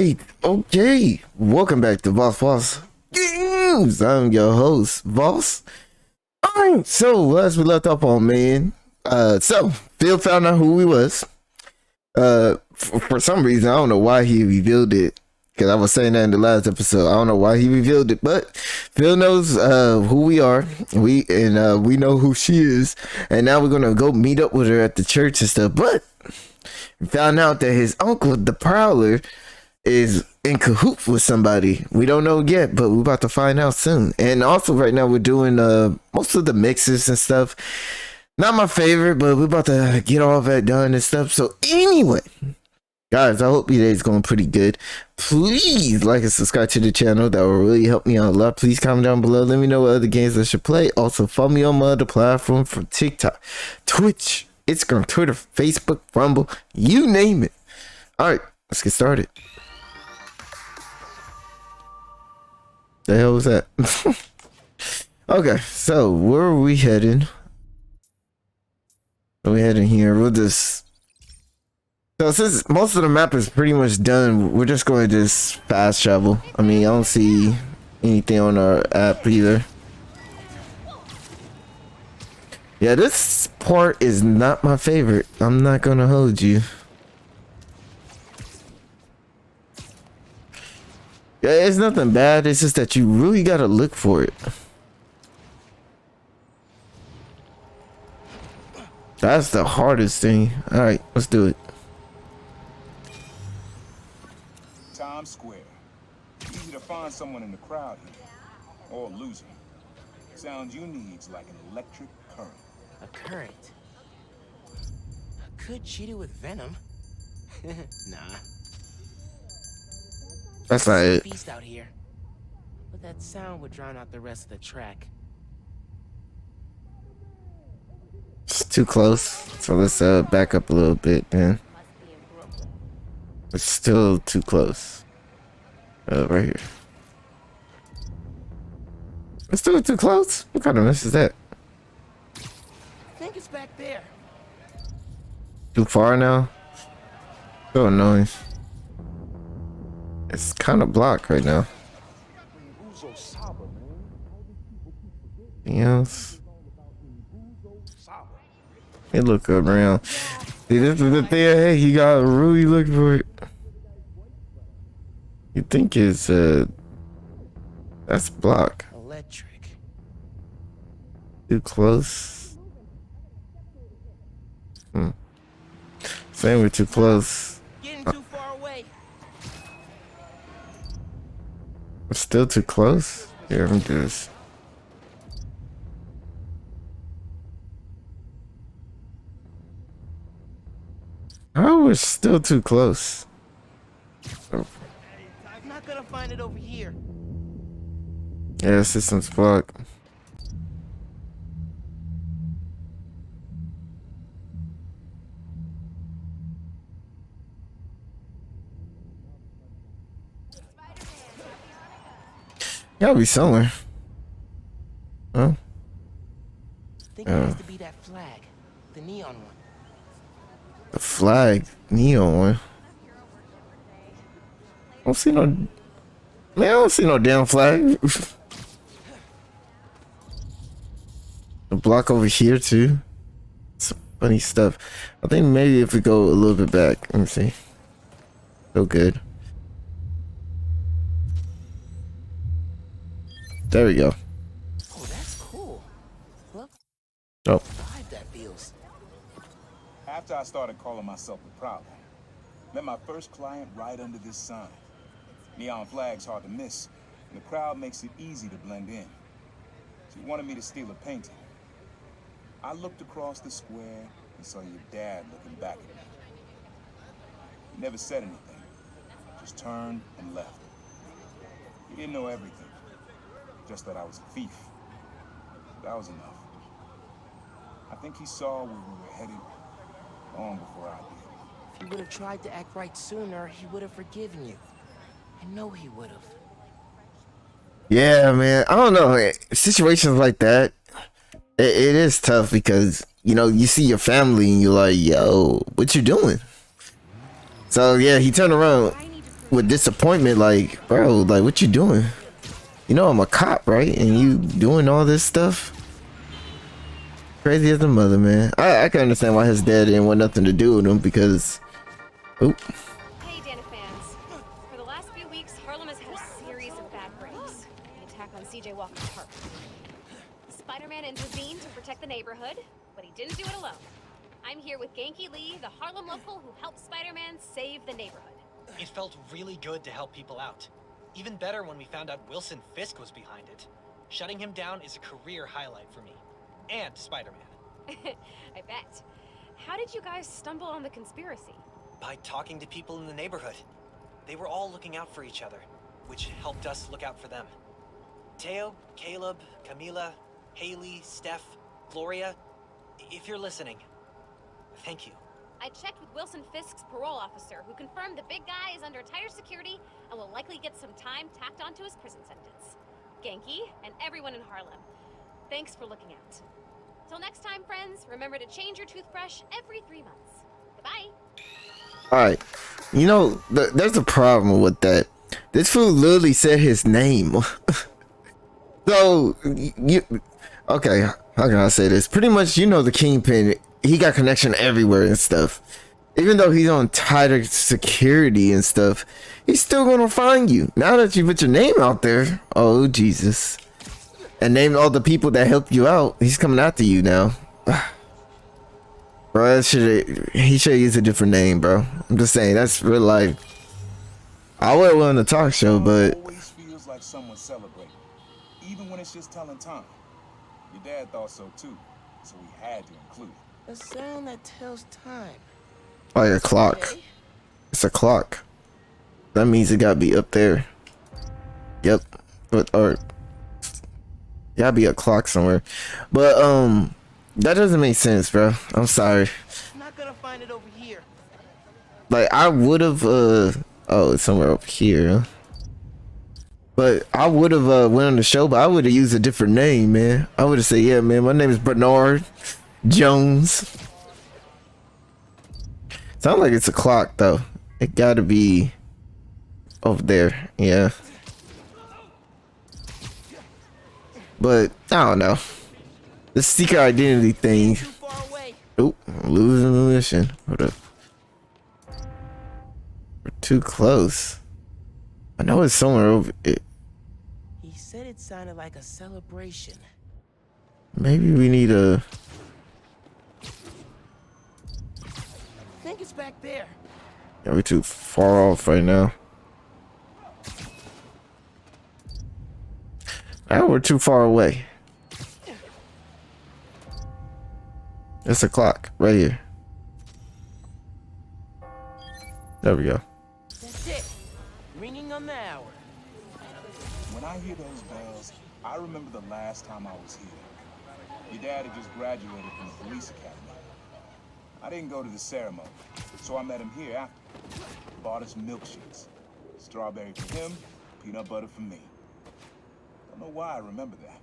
Alright, okay. Welcome back to Boss Games. I'm your host, Boss. Alright, so as we left off on, man. So Phil found out who he was. For some reason, I don't know why he revealed it. Because I was saying that in the last episode. I don't know why he revealed it, but Phil knows who we are. We know who she is. And now we're gonna go meet up with her at the church and stuff. But we found out that his uncle, the Prowler, is in cahoots with somebody. We don't know yet, but we're about to find out soon. And also right now we're doing most of the mixes and stuff. Not my favorite, but we're about to get all that done and stuff. So anyway, guys, I hope your day is going pretty good. Please like and subscribe to the channel. That will really help me out a lot. Please comment down below. Let me know what other games I should play. Also follow me on my other platform from TikTok, Twitch, Instagram, Twitter, Facebook, Rumble, you name it. Alright, let's get started. The hell was that? Okay, so where are we heading? We're heading here. We'll just... So since most of the map is pretty much done, we're just going to just fast travel. I mean, I don't see anything on our app either. Yeah, this part is not my favorite. I'm not gonna hold you. Yeah, it's nothing bad. It's just that you really gotta look for it. That's the hardest thing. All right, let's do it. Times Square. Easy to find someone in the crowd here, or lose him. Sound you need's like an electric current. A current? Could cheat it with venom? Nah. That's not it. Beast out here, but that sound would drown out the rest of the track. It's too close. So let's back up a little bit, man. It's still too close. Right here. It's still too close. What kind of mess is that? I think it's back there. Too far now? So annoying. It's kind of blocked right now. Anything else? Hey, look around. See, this is the thing. Hey, you gotta really look for it. You think it's that's blocked. Electric. Too close. Saying we're too close. Getting too far away. We're still too close. Here, let me do this. Oh, we're still too close. Oh. I'm not gonna find it over here. Yeah, system's blocked. Gotta be somewhere. Huh? I think it has to be that flag, the neon one. The flag, neon one. I don't see no. Man, I don't see no damn flag. The block over here too. Some funny stuff. I think maybe if we go a little bit back, let me see. So good. There we go. Oh, that's cool. Look. Oh. Vibe that feels. After I started calling myself the Prowler, met my first client right under this sign. Neon flag's hard to miss, and the crowd makes it easy to blend in. She wanted me to steal a painting. I looked across the square and saw your dad looking back at me. He never said anything, just turned and left. He didn't know everything. Just that I was a thief. That was enough. I think he saw where we were headed long before I did. If you would have tried to act right sooner, he would have forgiven you. I know he would have. Yeah, man. I don't know. Situations like that, it is tough because, you know, you see your family and you're like, yo, what you doing? So, yeah, he turned around. with disappointment, like, bro, like, what you doing? You know I'm a cop, right? And you doing all this stuff? Crazy as a mother, man. I can understand why his dad didn't want nothing to do with him because... Oop. Hey, Dana fans. For the last few weeks, Harlem has had a series of bad breaks. The attack on CJ Walker's park. Spider-Man intervened to protect the neighborhood, but he didn't do it alone. I'm here with Genki Lee, the Harlem local who helped Spider-Man save the neighborhood. It felt really good to help people out. Even better when we found out Wilson Fisk was behind it. Shutting him down is a career highlight for me. And Spider-Man. I bet. How did you guys stumble on the conspiracy? By talking to people in the neighborhood. They were all looking out for each other, which helped us look out for them. Teo, Caleb, Camila, Haley, Steph, Gloria, if you're listening, thank you. I checked with Wilson Fisk's parole officer, who confirmed the big guy is under tighter security and will likely get some time tacked onto his prison sentence. Genki, and everyone in Harlem, thanks for looking out. Till next time, friends, remember to change your toothbrush every 3 months. Goodbye. Alright. You know, there's a problem with that. This fool literally said his name. So, okay, how can I say this? Pretty much, you know, the Kingpin, he got connection everywhere and stuff. Even though he's on tighter security and stuff, he's still gonna find you. Now that you put your name out there, oh Jesus. And name all the people that helped you out, he's coming after you now. Bro, he should use a different name, bro. I'm just saying, that's real life. I would on the talk show, but... Always feels like someone's celebrating, even when it's just telling time. Your dad thought so too, so we had to include it. A sound that tells time. Like a clock. Okay. It's a clock. That means it gotta be up there. Yep. Or gotta be a clock somewhere. But that doesn't make sense, bro. I'm sorry. I'm not gonna find it over here. Like I would have oh, it's somewhere up here. But I would have went on the show, but I would have used a different name, man. I would have said, yeah, man, my name is Bernard Jones. Sounds like it's a clock though. It gotta be over there, yeah. But I don't know. The secret identity thing. Too far away. Oop, I'm losing the mission. Hold up. We're too close. I know it's somewhere over it. He said it sounded like a celebration. Maybe we need a... I think it's back there. Yeah, we're too far off right now. Now we're too far away. It's a clock right here. There we go. That's it. Ringing on the hour. When I hear those bells, I remember the last time I was here. Your dad had just graduated from the police academy. I didn't go to the ceremony, so I met him here after. Bought us milkshakes. Strawberry for him, peanut butter for me. Don't know why I remember that.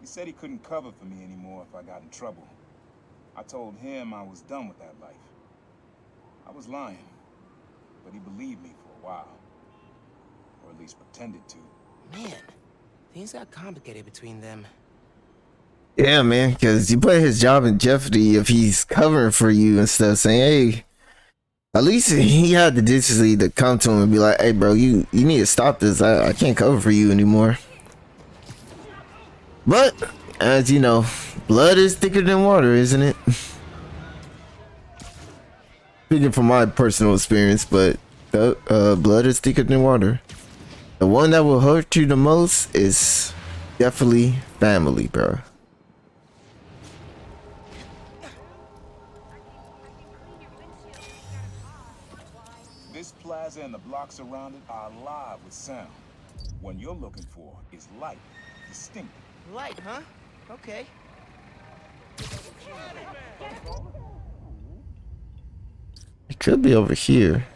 He said he couldn't cover for me anymore if I got in trouble. I told him I was done with that life. I was lying, but he believed me for a while. Or at least pretended to. Man, things got complicated between them. Yeah, man, because you put his job in jeopardy if he's covering for you and stuff, saying, hey, at least he had the decency to come to him and be like, hey, bro, you need to stop this. I can't cover for you anymore. But, as you know, blood is thicker than water, isn't it? Speaking from my personal experience, but blood is thicker than water. The one that will hurt you the most is definitely family, bro. This plaza and the blocks around it are alive with sound. What you're looking for is light, distinct. Light, huh? Okay. It could be over here.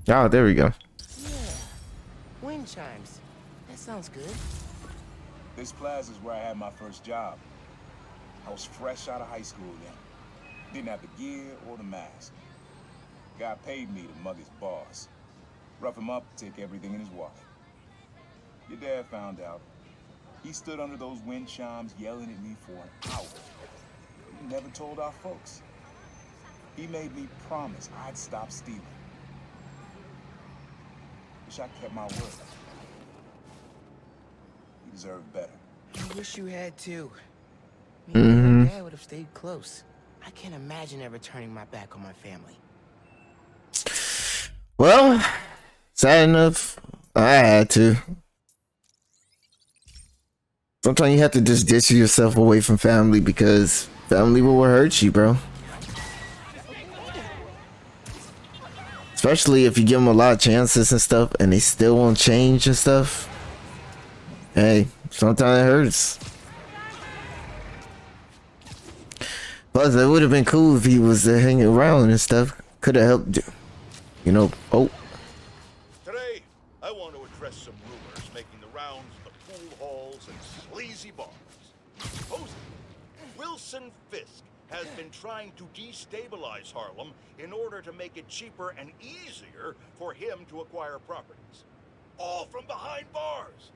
Oh, there we go. Yeah. Wind chimes. That sounds good. This plaza is where I had my first job. I was fresh out of high school then. Didn't have the gear or the mask. Guy paid me to mug his boss. Rough him up, take everything in his wallet. Your dad found out. He stood under those wind chimes yelling at me for an hour. He never told our folks. He made me promise I'd stop stealing. Wish I kept my word. He deserved better. I wish you had too. Maybe my dad would have stayed close. I can't imagine ever turning my back on my family. Well, sad enough, I had to. Sometimes you have to just distance yourself away from family because family will hurt you, bro. Especially if you give them a lot of chances and stuff and they still won't change and stuff. Hey, sometimes it hurts. Plus, it would have been cool if he was hanging around and stuff. Could have helped, you know. Oh. Today, I want to address some rumors making the rounds of the pool halls and sleazy bars. Supposedly, Wilson Fisk has been trying to destabilize Harlem in order to make it cheaper and easier for him to acquire properties. All from behind bars.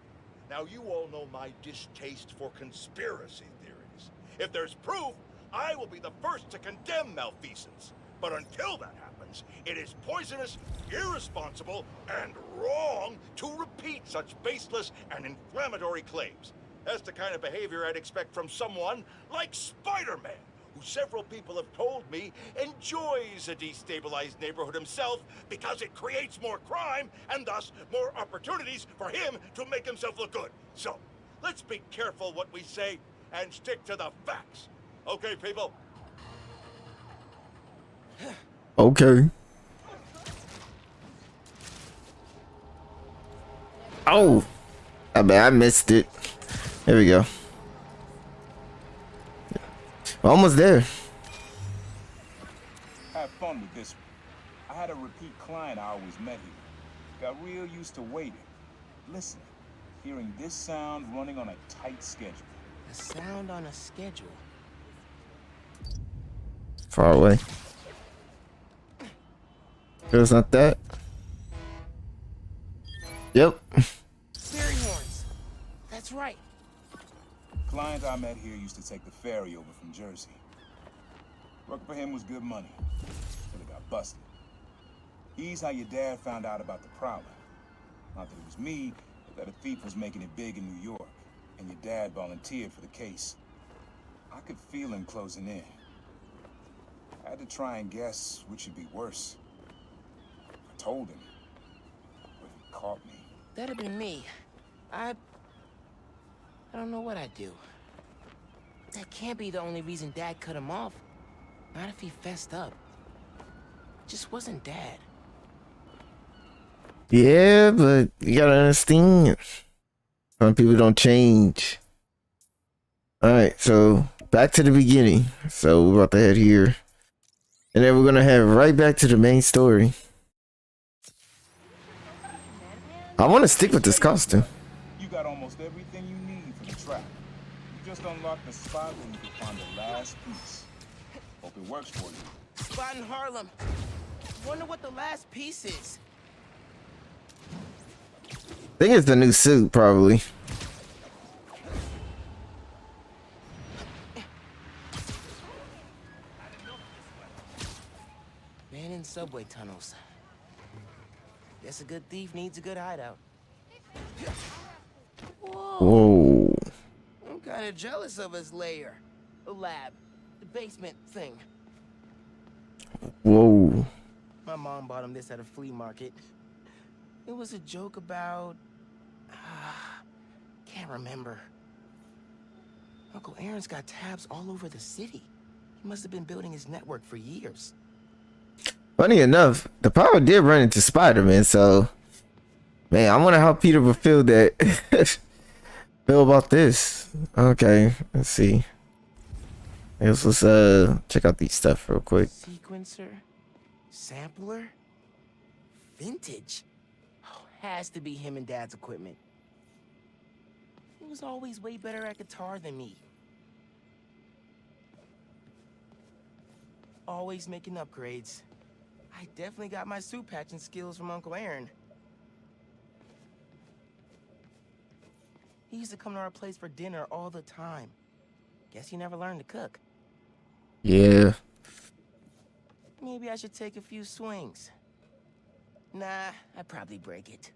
Now, you all know my distaste for conspiracy theories. If there's proof, I will be the first to condemn malfeasance. But until that happens, it is poisonous, irresponsible, and wrong to repeat such baseless and inflammatory claims. That's the kind of behavior I'd expect from someone like Spider-Man, who several people have told me enjoys a destabilized neighborhood himself because it creates more crime and thus more opportunities for him to make himself look good. So, let's be careful what we say and stick to the facts. Okay, people? Okay. Oh, I bet I missed it. There we go. Almost there. Have fun with this one. I had a repeat client I always met here. Got real used to waiting, listening, hearing this sound running on a tight schedule. A sound on a schedule. Far away. It's not that. Yep. Fairy horns. That's right. Client I met here used to take the ferry over from Jersey. Working for him was good money, but it got busted. He's how your dad found out about the Prowler. Not that it was me, but that a thief was making it big in New York, and your dad volunteered for the case. I could feel him closing in. I had to try and guess which would be worse. I told him, but he caught me. That'd be me. I don't know what I'd do. That can't be the only reason Dad cut him off. Not if he fessed up. It just wasn't Dad. Yeah, but you gotta understand. Some people don't change. Alright, so back to the beginning. So we're about to head here. And then we're gonna head right back to the main story. I want to stick with this costume. You got almost everything you need for the trap. You just unlocked the spot where you can find the last piece. Hope it works for you. Spot in Harlem. Wonder what the last piece is. I think it's the new suit, probably. Man in subway tunnels. Guess a good thief needs a good hideout. Whoa. I'm kind of jealous of his lair. The lab. The basement thing. Whoa. My mom bought him this at a flea market. It was a joke about... can't remember. Uncle Aaron's got tabs all over the city. He must have been building his network for years. Funny enough, the power did run into Spider-Man, so... Man, I wonder how Peter would feel that... feel about this. Okay, let's see. I guess let's check out these stuff real quick. Sequencer? Sampler? Vintage? Oh, has to be him and Dad's equipment. He was always way better at guitar than me. always making upgrades. I definitely got my suit patching skills from Uncle Aaron. He used to come to our place for dinner all the time. Guess he never learned to cook. Yeah. Maybe I should take a few swings. Nah, I'd probably break it.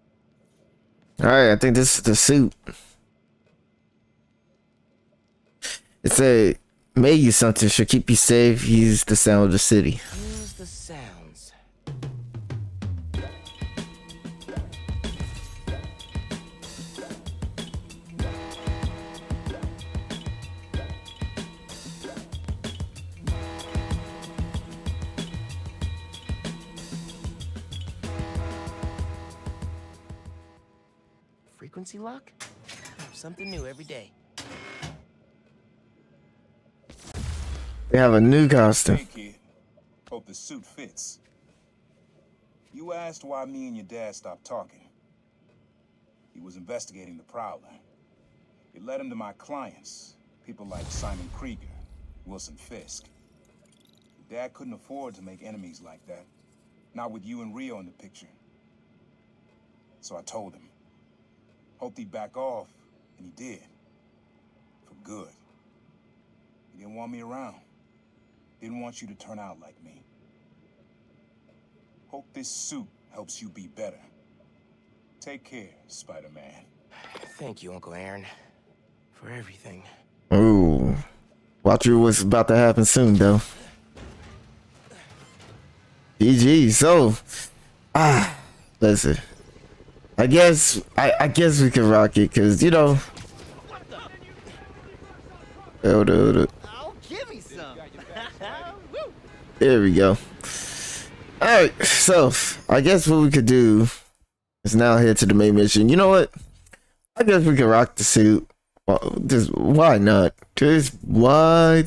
Alright, I think this is the suit. It said, may you something should keep you safe. Use the sound of the city. Use the sounds. Frequency lock? Something new every day. They have a new costume. Hey, kid. Hope the suit fits. You asked why me and your dad stopped talking. He was investigating the Prowler. It led him to my clients, people like Simon Krieger, Wilson Fisk. Dad couldn't afford to make enemies like that. Not with you and Rio in the picture. So I told him. Hoped he'd back off, and he did. For good. He didn't want me around. Didn't want you to turn out like me. Hope this suit helps you be better. Take care, Spider-Man. Thank you, Uncle Aaron, for everything. Ooh. Watch what's about to happen soon, though. GG. So, listen. I guess we can rock it, cause you know. Hold up. Oh, give me some. There we go. All right, so I guess what we could do is now head to the main mission. You know what? I guess we can rock the suit. Just why not? Just why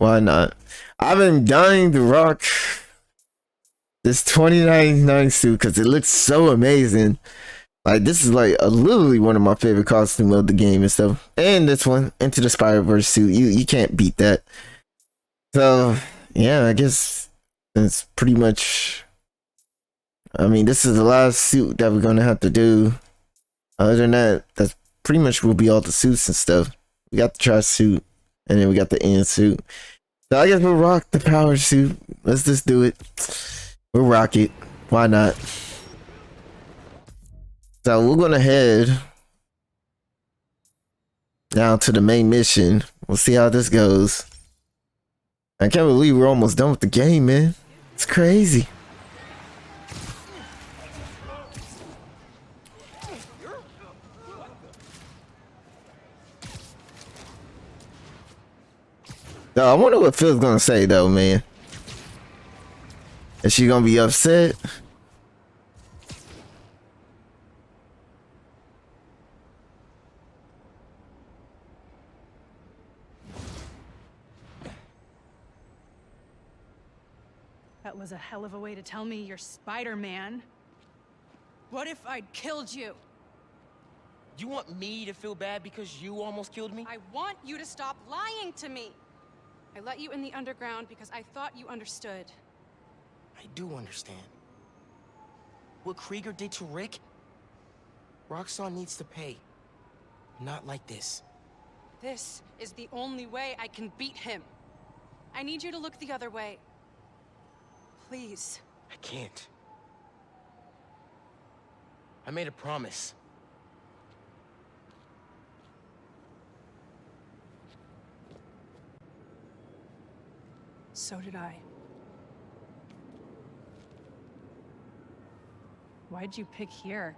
not? I've been dying to rock this 2099 suit because it looks so amazing. Like, this is like literally one of my favorite costumes of the game and stuff. And this one, Into the Spider-Verse suit, you can't beat that. So yeah, I guess it's pretty much. I mean, this is the last suit that we're gonna have to do. Other than that, that's pretty much will be all the suits and stuff. We got the trash suit, and then we got the end suit. So I guess we'll rock the power suit. Let's just do it. We'll rock it. Why not? So we're gonna head down to the main mission. We'll see how this goes. I can't believe we're almost done with the game, man. It's crazy. Yo, I wonder what Phil's gonna say though, man. Is she gonna be upset? That was a hell of a way to tell me you're Spider-Man. What if I'd killed you? You want me to feel bad because you almost killed me? I want you to stop lying to me. I let you in the underground because I thought you understood. I do understand. What Krieger did to Rick? Roxxon needs to pay. Not like this. This is the only way I can beat him. I need you to look the other way. Please. I can't. I made a promise. So did I. Why'd you pick here?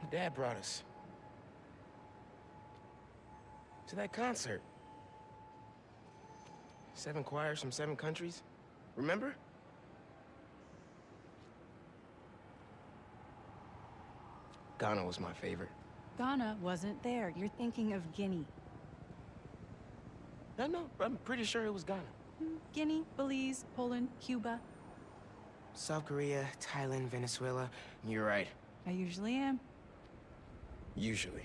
Dad brought us to that concert. 7 choirs from 7 countries. Remember? Ghana was my favorite. Ghana wasn't there. You're thinking of Guinea. No, I'm pretty sure it was Ghana. Guinea, Belize, Poland, Cuba. South Korea, Thailand, Venezuela. You're right. I usually am. Usually.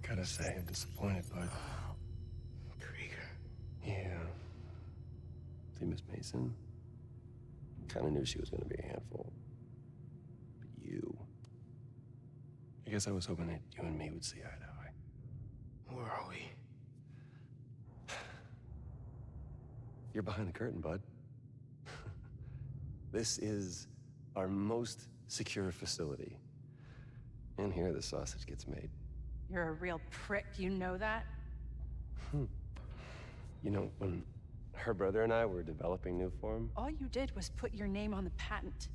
Gotta say, I'm disappointed, bud. Krieger. Yeah. See, Miss Mason? Kinda knew she was gonna be a handful. But you... I guess I was hoping that you and me would see eye to eye. Where are we? You're behind the curtain, bud. This is our most secure facility. And here the sausage gets made. You're a real prick, you know that? You know, when her brother and I were developing new form, All you did was put your name on the patent.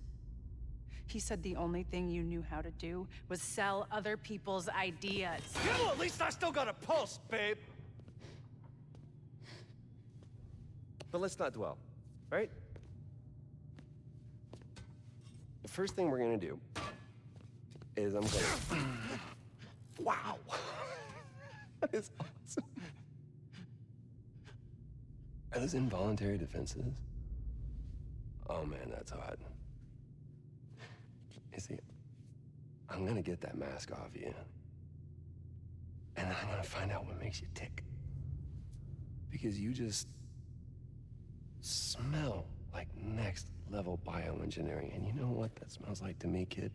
He said the only thing you knew how to do was sell other people's ideas. Yeah, well, at least I still got a pulse, babe. but let's not dwell, right? The first thing we're gonna do is I'm gonna... Wow! That is awesome. Are those involuntary defenses? Oh man, that's hot. You see, I'm gonna get that mask off you. And I'm gonna find out what makes you tick. Because you just smell like next level bioengineering. And you know what that smells like to me, kid?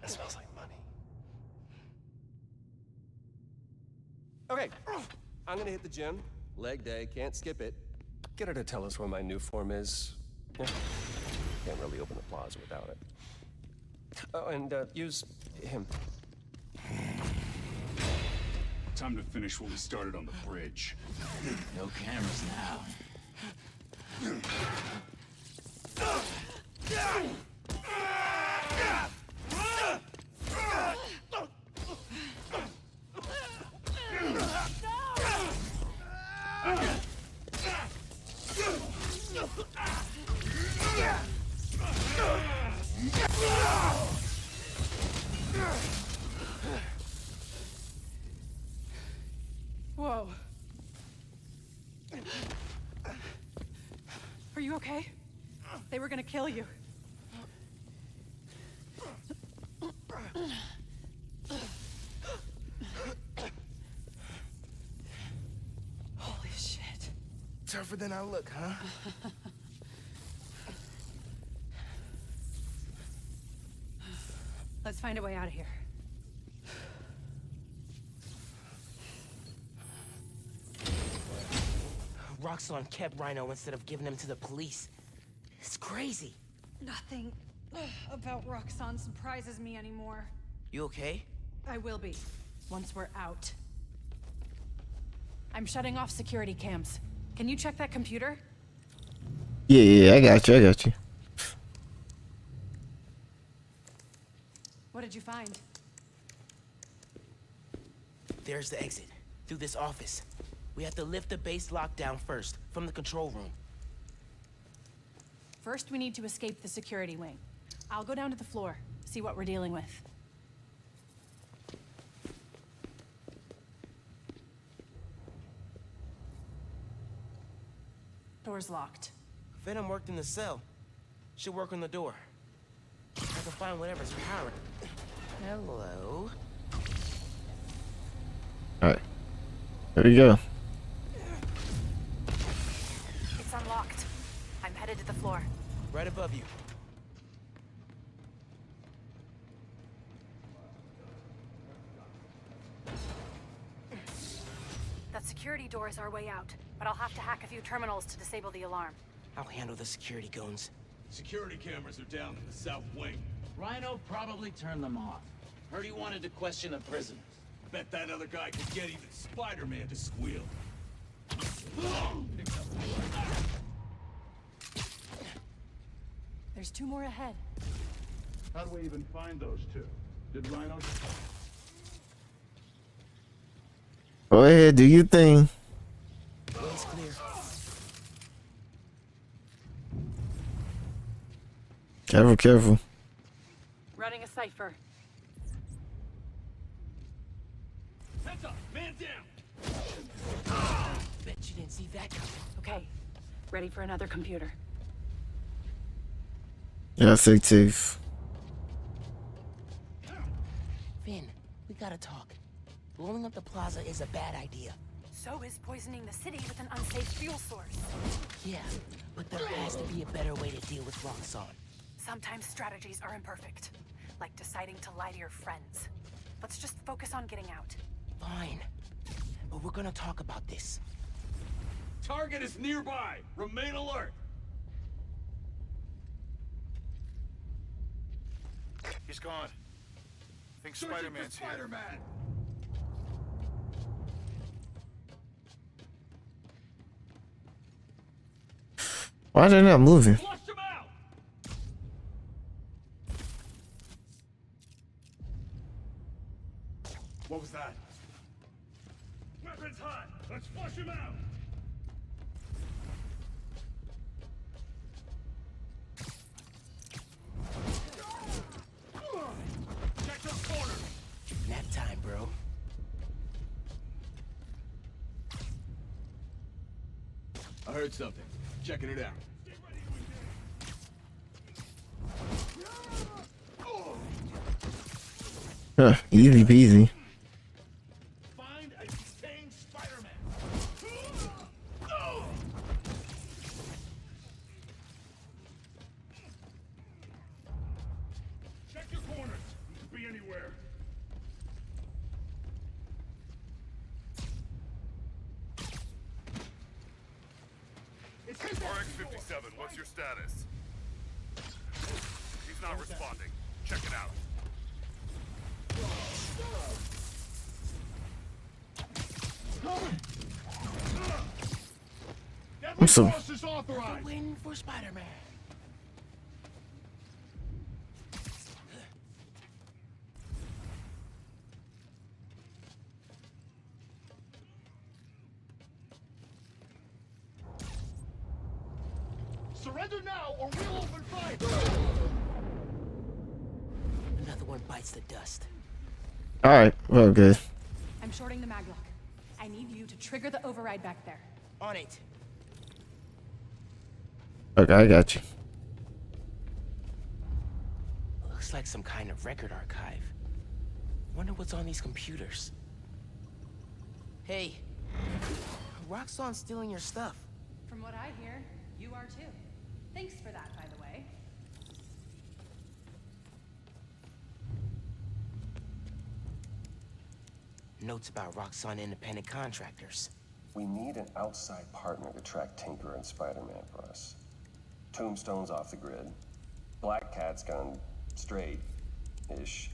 That smells like money. Okay, I'm gonna hit the gym. Leg day, can't skip it. Get her to tell us where my new form is. Yeah. Can't really open the plaza without it. Oh, and use him. Time to finish what we started on the bridge. No cameras now. Whoa. Are you okay? They were gonna kill you. Holy shit. Tougher than I look, huh? Let's find a way out of here. Roxxon kept Rhino instead of giving him to the police. It's crazy. Nothing about Roxxon surprises me anymore. You okay? I will be, once we're out. I'm shutting off security cams. Can you check that computer? Yeah, I got you. What did you find? There's the exit. Through this office. We have to lift the base lockdown first, from the control room. First, we need to escape the security wing. I'll go down to the floor, see what we're dealing with. Door's locked. Venom worked in the cell. Should work on the door. I can find whatever's powered. Hello? Alright. There we go. It's unlocked. I'm headed to the floor. Right above you. That security door is our way out, but I'll have to hack a few terminals to disable the alarm. I'll handle the security goons. Security cameras are down in the south wing. Rhino probably turned them off. Heard he wanted to question the prisoners. Bet that other guy could get even Spider-Man to squeal. There's two more ahead. How do we even find those two? Did Rhino... Go ahead, do your thing. Way's clear. Careful, careful. Running a cipher. Heads up, man down. Bet you didn't see that coming. Okay, ready for another computer. Yeah, safe. Finn, we gotta talk. Blowing up the plaza is a bad idea. So is poisoning the city with an unsafe fuel source. Yeah, but there has to be a better way to deal with Roxxon. Sometimes strategies are imperfect, like deciding to lie to your friends. Let's just focus on getting out. Fine, but we're gonna talk about this. Target is nearby. Remain alert. He's gone. Think Searching for Spider-Man's here. Spider-Man. Why are they not moving? Flush him out. What was that? Weapons hot. Let's flush him out. Check those corners. Nap time, bro. I heard something. Checking it out. Huh, easy peasy. Find and detain Spider-Man. Check your corners. Could be anywhere. It's his RX-57, what's your status? He's not responding. Check it out. Deadly so- force is authorized. Waiting for Spider-Man. Surrender now or we'll open fire. Another one bites the dust. Alright, well, good. I'm shorting the maglock. I need you to trigger the override back there. On it. Okay, I got you. Looks like some kind of record archive. Wonder what's on these computers. Hey, Roxxon's stealing your stuff. From what I hear, you are too. Thanks for that, by the way. Notes about Roxxon independent contractors. We need an outside partner to track Tinker and Spider-Man for us. Tombstone's off the grid. Black Cat's gone straight-ish.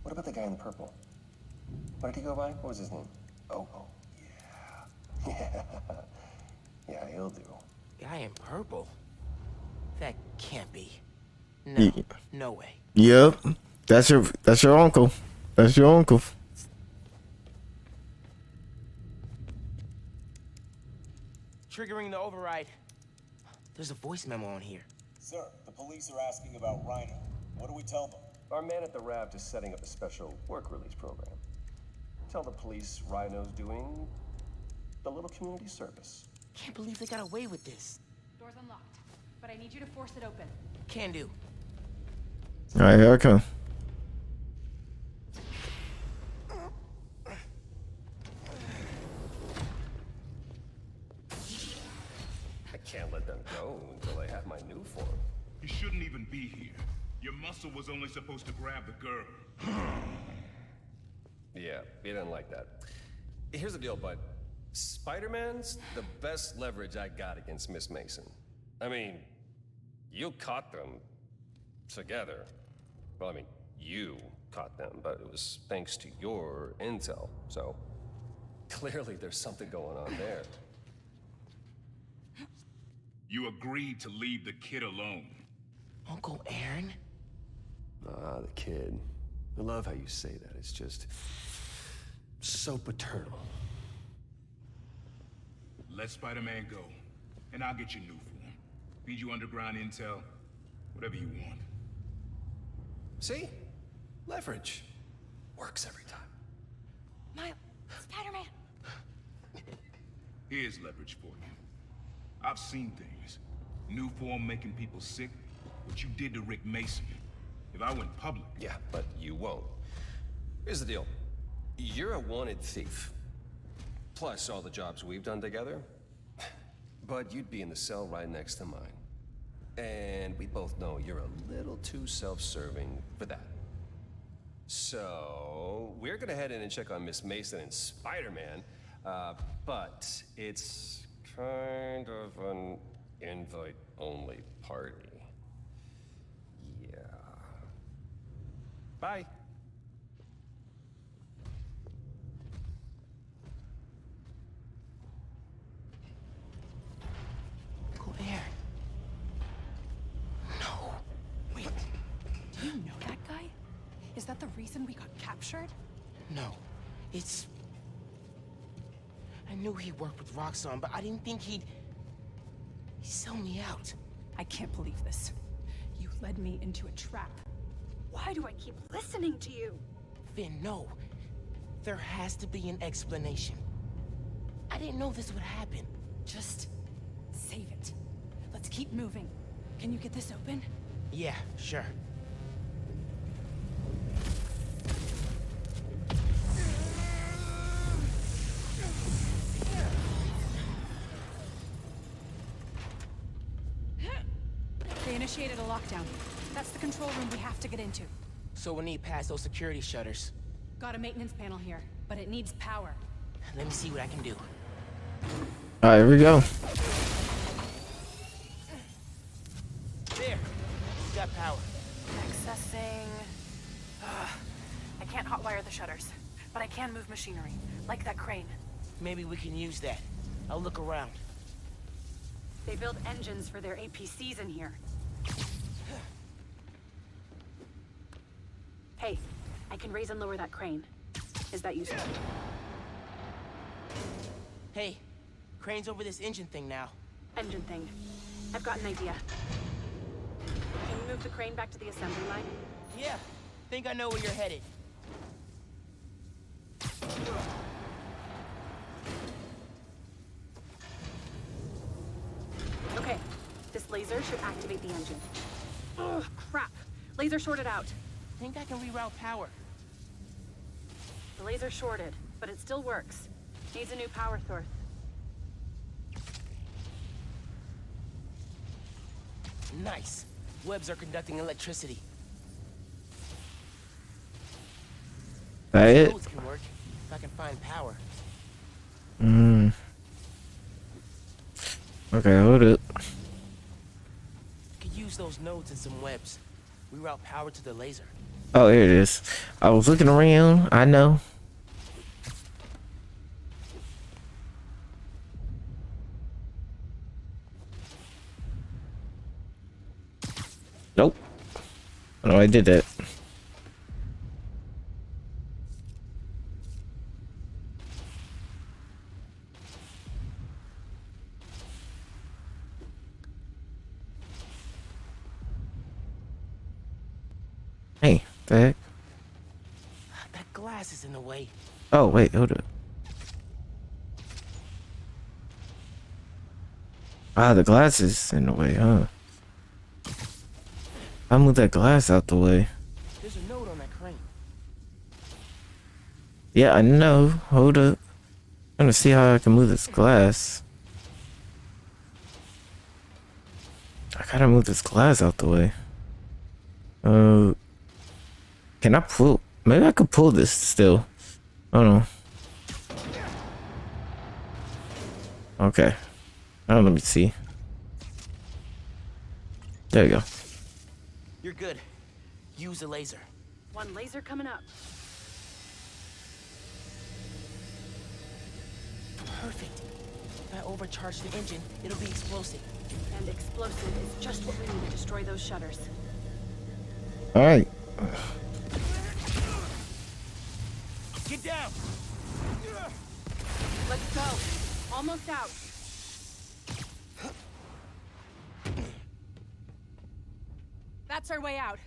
What about the guy in the purple? What did he go by? What was his name? Oh, yeah. Yeah, he'll do. Guy in purple? That can't be. No, Yeah. no way. Yep. That's your uncle. That's your uncle. Triggering the override. There's a voice memo on here. Sir, the police are asking about Rhino. What do we tell them? Our man at the raft is setting up a special work release program. Tell the police Rhino's doing a little community service. Can't believe they got away with this. Door's unlocked, but I need you to force it open. Can do. Alright, here I come. I can't let them go until I have my new form. You shouldn't even be here. Your muscle was only supposed to grab the girl. Yeah, he didn't like that. Here's the deal, bud. Spider-Man's the best leverage I got against Miss Mason. I mean, you caught them together. Well, I mean, you caught them, but it was thanks to your intel. So, clearly there's something going on there. You agreed to leave the kid alone. Uncle Aaron? Ah, the kid. I love how you say that. It's just... so paternal. Let Spider-Man go, and I'll get you new form. Feed you underground intel, whatever you want. See? Leverage. Works every time. Spider-Man! Here's leverage for you. I've seen things. New form making people sick. What you did to Rick Mason. If I went public... Yeah, but you won't. Here's the deal. You're a wanted thief. Plus all the jobs we've done together. But you'd be in the cell right next to mine. And we both know you're a little too self-serving for that. So, we're gonna head in and check on Miss Mason and Spider-Man, but it's kind of an invite-only party. Yeah. Bye. Go there. No. Wait, do you know that guy? Is that the reason we got captured? No. It's... I knew he worked with Roxxon, but I didn't think he'd sell me out. I can't believe this. You led me into a trap. Why do I keep listening to you? Finn, no. There has to be an explanation. I didn't know this would happen. Just save it. Let's keep moving. Can you get this open? Yeah, sure. They initiated a lockdown. That's the control room we have to get into. So we'll need past those security shutters. Got a maintenance panel here, but it needs power. Let me see what I can do. Alright, here we go. There. We got power. Accessing... I can't hotwire the shutters, but I can move machinery, like that crane. Maybe we can use that. I'll look around. They build engines for their APCs in here. Hey, I can raise and lower that crane. Is that useful? Hey, crane's over this engine thing now. Engine thing. I've got an idea. Can you move the crane back to the assembly line? Yeah, think I know where you're headed. Okay, this laser should activate the engine. Ugh, crap. Laser shorted out. Think I can reroute power. The laser's shorted, but it still works. Needs a new power source. Nice. Webs are conducting electricity. That it? Nodes can work if I can find power. Okay, hold up. Could use those nodes and some webs. Reroute power to the laser. Oh, here it is. I was looking around. I know. Nope. Oh, I did that. Hey, the heck? That glass is in the way. Oh, wait, hold up. Ah, the glass is in the way, huh? I moved that glass out the way. There's a node on that crane. Yeah, I know. Hold up. I'm gonna see how I can move this glass. I gotta move this glass out the way. Can I pull? Maybe I could pull this still. I don't know. Okay. Now let me see. There you go. You're good. Use the laser. One laser coming up. Perfect. If I overcharge the engine, it'll be explosive. And explosive is just what we need to destroy those shutters. All right. Get down! Let's go. Almost out. That's our way out.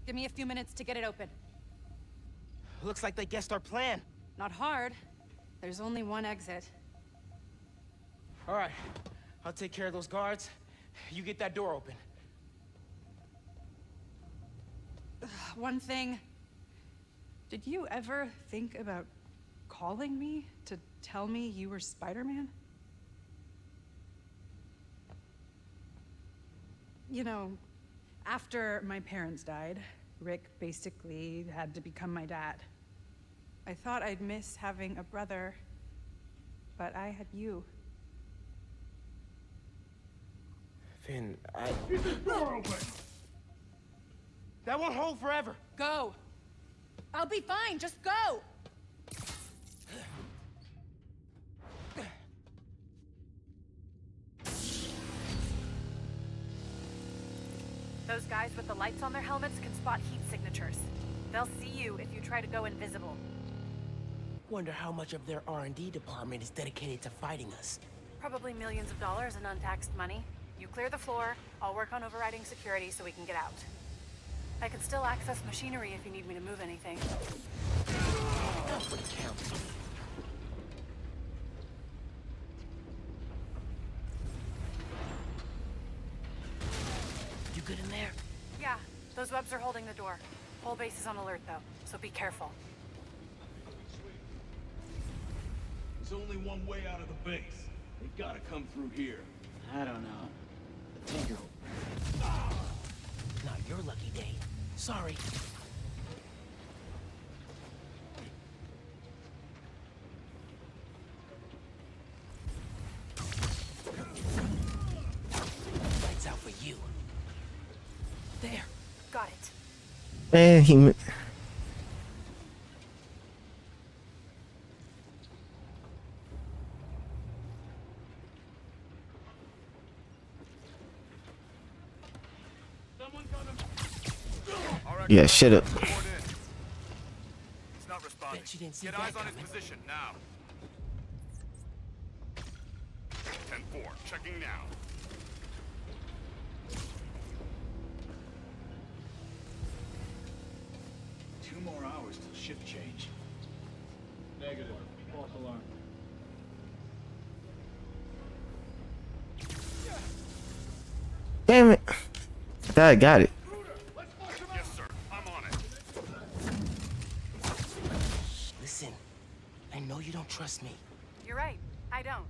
Give me a few minutes to get it open. Looks like they guessed our plan. Not hard. There's only one exit. All right, I'll take care of those guards. You get that door open. One thing. Did you ever think about calling me to tell me you were Spider-Man? You know, after my parents died, Rick basically had to become my dad. I thought I'd miss having a brother, but I had you. Finn, Get this door open! that won't hold forever. Go! I'll be fine, just go! Those guys with the lights on their helmets can spot heat signatures. They'll see you if you try to go invisible. Wonder how much of their R&D department is dedicated to fighting us. Probably millions of dollars in untaxed money. You clear the floor, I'll work on overriding security so we can get out. I can still access machinery if you need me to move anything. That would count. You good in there? Yeah, those webs are holding the door. Whole base is on alert though, so be careful. There's only one way out of the base. They gotta come through here. I don't know. I think you're... Not your lucky day. Sorry. Lights out for you. There. Got it. Man, he. Yeah, shut up. It's not responding. Bet you didn't see Get that eyes on his coming. position now. 10-4, checking now. Two more hours till shift change. Negative. False alarm. Damn it. I thought I got it. Yes, sir. I'm on it. Listen, I know you don't trust me. You're right, I don't.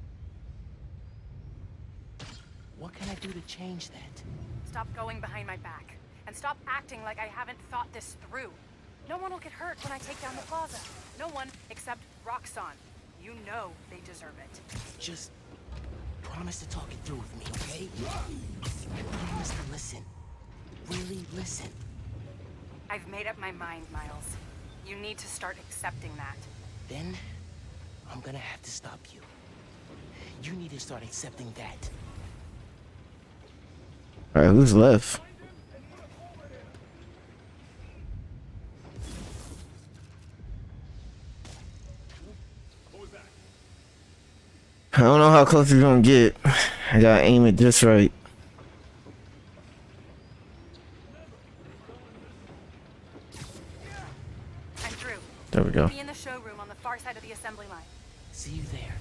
What can I do to change that? Stop going behind my back. And stop acting like I haven't thought this through. No one will get hurt when I take down the plaza. No one except Roxxon. You know they deserve it. Just promise to talk it through with me, okay? I promise to listen. Really listen. I've made up my mind, Miles. You need to start accepting that. Then, I'm gonna have to stop you. You need to start accepting that. Alright, who's left? I don't know how close you're gonna get. I gotta aim it just right. I'm through. There we go. Be in the showroom on the far side of the assembly line. See you there.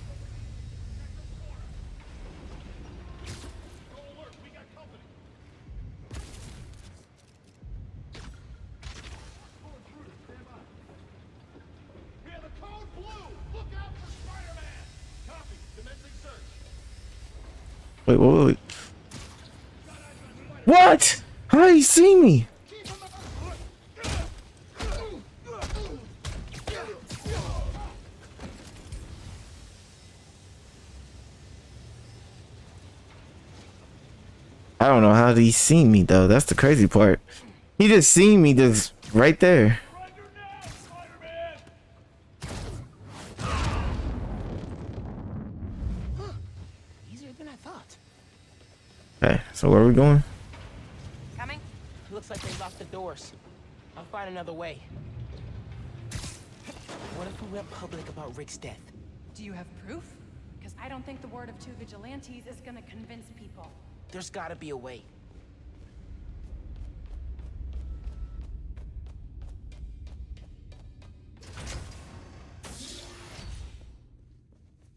We have a code blue! Look out for Spider-Man! Copy. Commencing search. Wait. What? How you see me? I don't know how he seen me though. That's the crazy part. He just seen me just right there. Easier than I thought. Okay, so where are we going? Coming? Looks like they locked the doors. I'll find another way. What if we went public about Rick's death? Do you have proof? because I don't think the word of 2 vigilantes is gonna convince people. There's gotta be a way.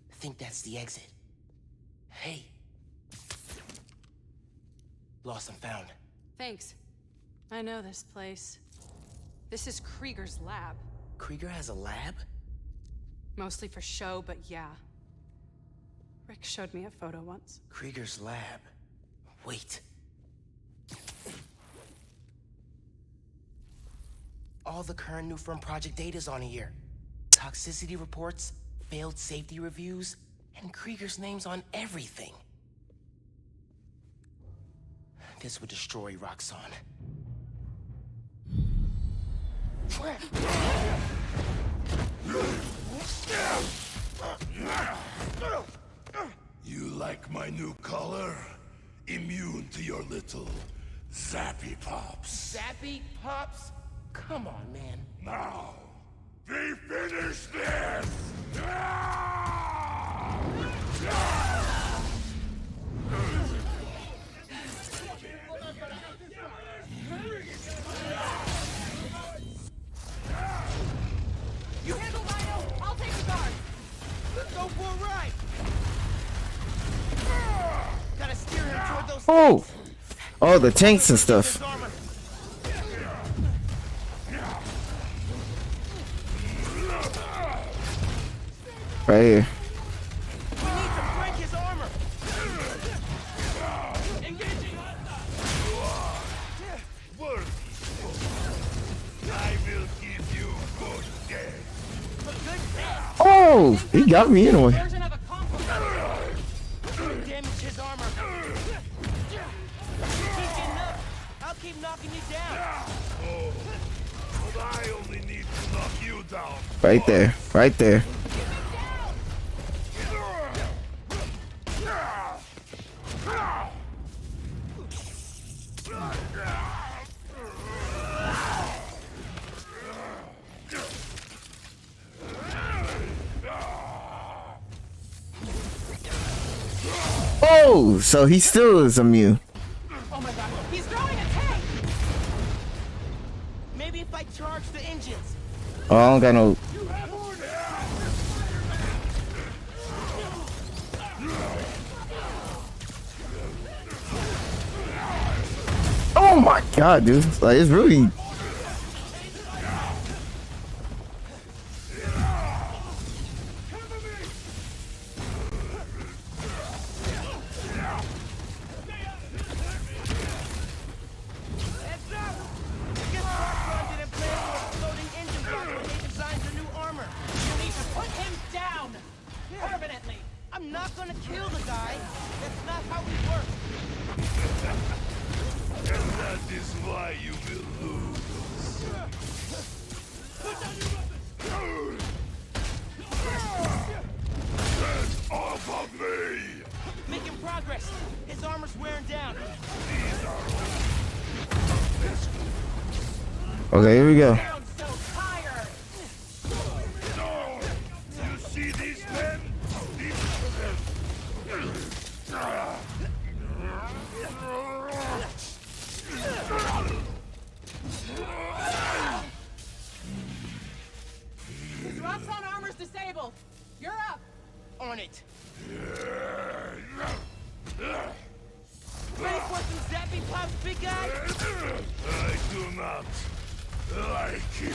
I think that's the exit. Hey. Lost and found. Thanks. I know this place. This is Krieger's lab. Krieger has a lab? Mostly for show, but yeah. Rick showed me a photo once. Krieger's lab. Wait. All the current new firm project data's on here. Toxicity reports, failed safety reviews, and Krieger's name's on everything. This would destroy Roxxon. You like my new color? Immune to your little zappy pops. Zappy Pops? Come on, man. Now, we finish this! You handle Rhino, I'll take the guard. Let's go for a ride. Gotta steer him toward those Oh! Oh, the tanks and stuff. Right here. We need to break his armor. I will give you good death. Oh, he got me anyway. Version of a compliment. Damage his armor. Keep getting up. I'll keep knocking you down. Oh, but I only need to knock you down. Right there. Right there. Oh, so he still is immune. Oh my god, he's throwing a tank! Maybe if I charge the engines. Oh, I don't got no. Oh my god, dude. Like, it's really. I'm not gonna kill the guy. That's not how we work. And that is why you will lose. Get off of me! Making progress. His armor's wearing down. Okay, here we go. I'm so tired. No! You see these men? His Roxxon armor's disabled. You're up. On it. Ready for some zappy pops, big guy? I do not like you.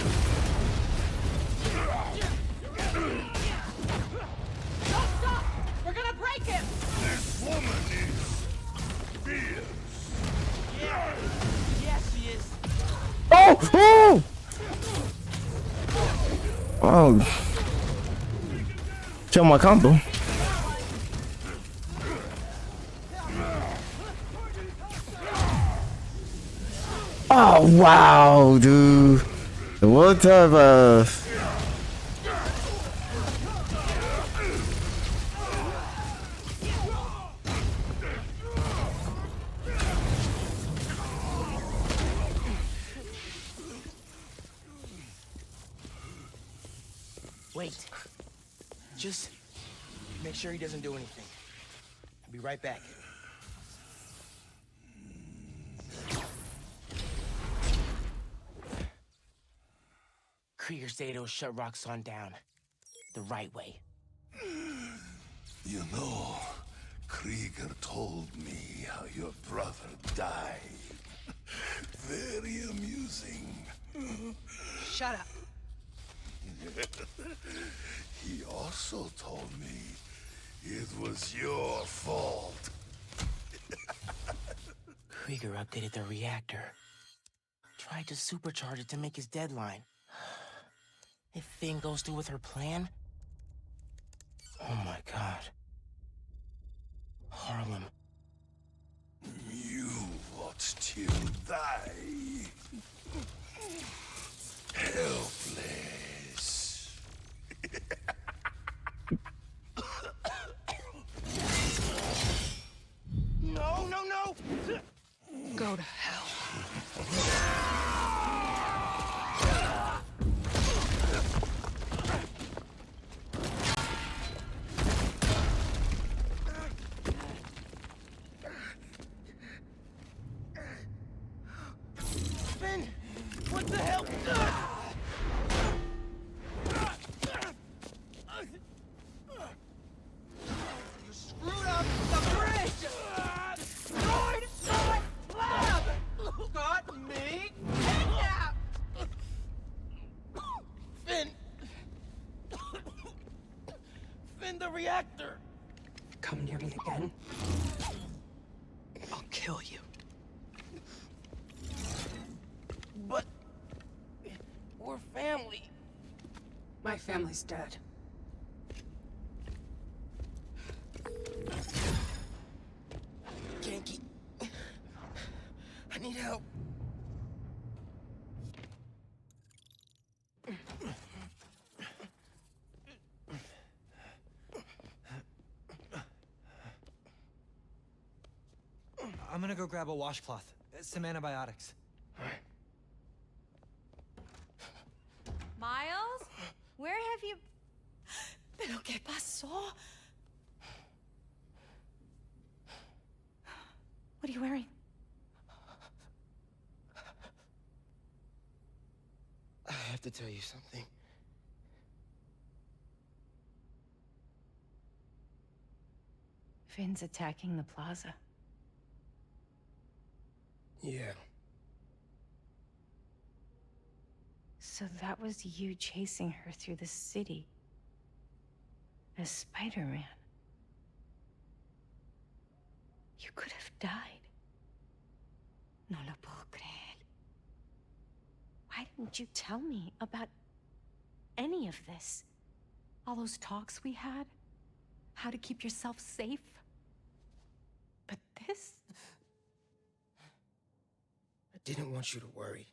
Don't stop! We're gonna break him! This woman is fierce. Yeah. Yes, she is. Oh! Oh! Oh. Kill my combo. Oh wow, dude. What type of Wait. Just Make sure he doesn't do anything. I'll be right back. Krieger said it'll shut Roxxon down. The right way. You know, Krieger told me how your brother died. Very amusing. Shut up. He also told me it was your fault. Krieger updated the reactor. Tried to supercharge it to make his deadline. If Finn goes through with her plan... Oh my god. Harlem. You ought to die. Helpless. No, no, no! Go to hell. Finn! What the hell? You screwed up the bridge! Destroyed my lab! Got me kidnapped! Finn! Finn, the reactor! Come near me again. I'll kill you. But... we're family. My family's dead. Genki. I need help. I'm gonna go grab a washcloth, some antibiotics. Miles? Where have you... ¿Pero qué pasó? What are you wearing? I have to tell you something. Finn's attacking the plaza. Yeah. So that was you chasing her through the city. As Spider-Man. You could have died. No lo puedo creer. Why didn't you tell me about any of this? All those talks we had? How to keep yourself safe? But this? I didn't want you to worry.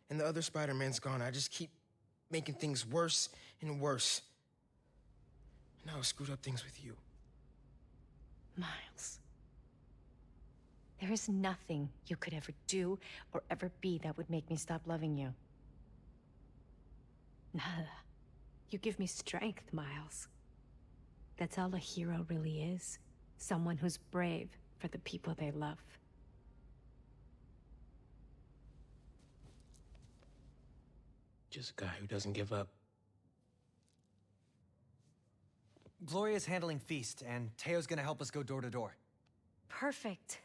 And the other Spider-Man's gone. I just keep making things worse and worse. Now I screwed up things with you. Miles. There is nothing you could ever do or ever be that would make me stop loving you. Nada. You give me strength, Miles. That's all a hero really is. Someone who's brave for the people they love. Just a guy who doesn't give up. Gloria's handling Feast, and Teo's gonna help us go door to door. Perfect.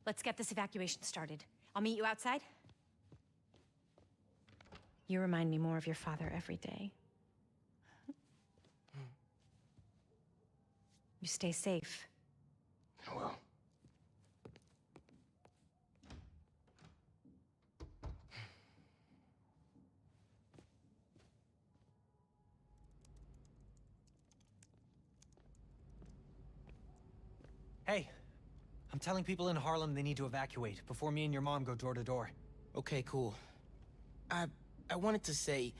Let's get this evacuation started. I'll meet you outside. You remind me more of your father every day. You stay safe. I will. Hey, I'm telling people in Harlem they need to evacuate before me and your mom go door to door. Okay, cool. I wanted to say,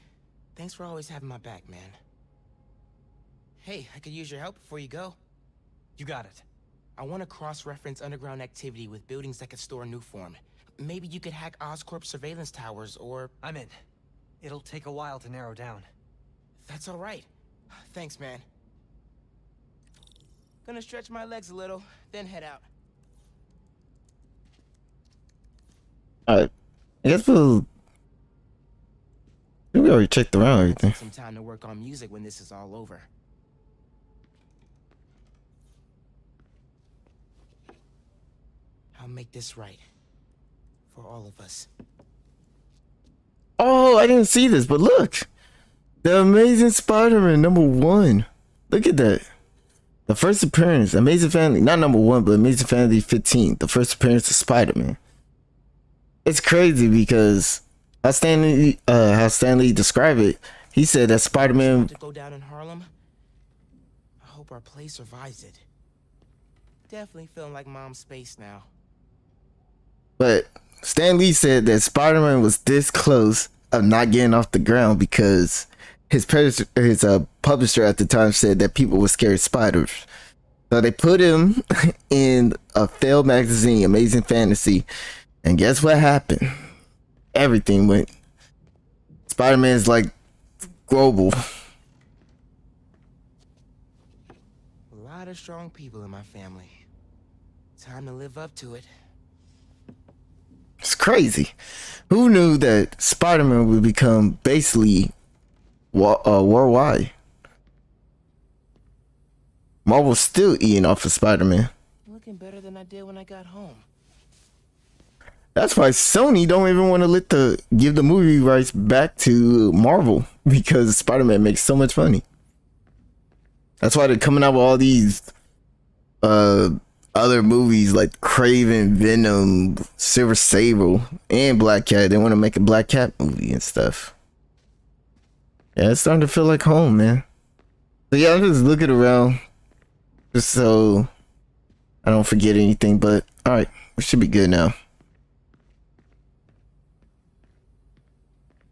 thanks for always having my back, man. Hey, I could use your help before you go. You got it. I want to cross-reference underground activity with buildings that could store Nuform. Maybe you could hack Oscorp's surveillance towers, or... I'm in. It'll take a while to narrow down. That's all right. Thanks, man. Gonna stretch my legs a little, then head out. Alright. I guess we already checked around everything. Some time to work on music when this is all over. I'll make this right. For all of us. Oh, I didn't see this, but look. The Amazing Spider-Man #1. Look at that. The first appearance, Amazing Family, not #1, but Amazing Family 15. The first appearance of Spider-Man. It's crazy because how Stanley described it. He said that Spider-Man to go down in Harlem. I hope our place survives it. Definitely feeling like mom's space now. But Stan Lee said that Spider-Man was this close of not getting off the ground because his publisher at the time said that people were scared of spiders. So they put him in a failed magazine, Amazing Fantasy, and guess what happened? Everything went. Spider-Man's like global. A lot of strong people in my family. Time to live up to it. It's crazy. Who knew that Spider-Man would become basically worldwide? Marvel's still eating off of Spider-Man. Looking better than I did when I got home. That's why Sony don't even want to give the movie rights back to Marvel because Spider-Man makes so much money. That's why they're coming out with all these other movies like Kraven, Venom, Silver Sable, and Black Cat. They want to make a Black Cat movie and stuff. Yeah, it's starting to feel like home, man. So yeah, I'm just looking around just so I don't forget anything. But all right, we should be good now.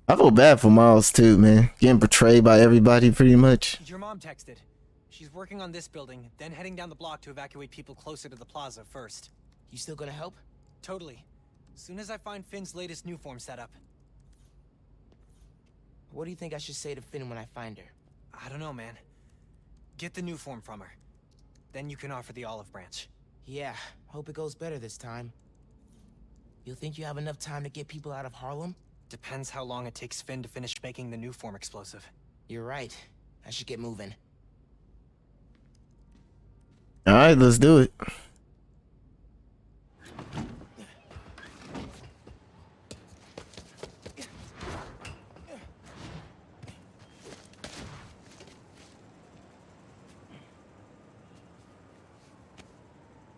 I feel bad for Miles too, man. Getting betrayed by everybody pretty much. Your mom texted. She's working on this building, then heading down the block to evacuate people closer to the plaza first. You still gonna help? Totally. As soon as I find Finn's latest new form setup. What do you think I should say to Finn when I find her? I don't know, man. Get the new form from her. Then you can offer the olive branch. Yeah, hope it goes better this time. You think you have enough time to get people out of Harlem? Depends how long it takes Finn to finish making the new form explosive. You're right. I should get moving. All right, let's do it.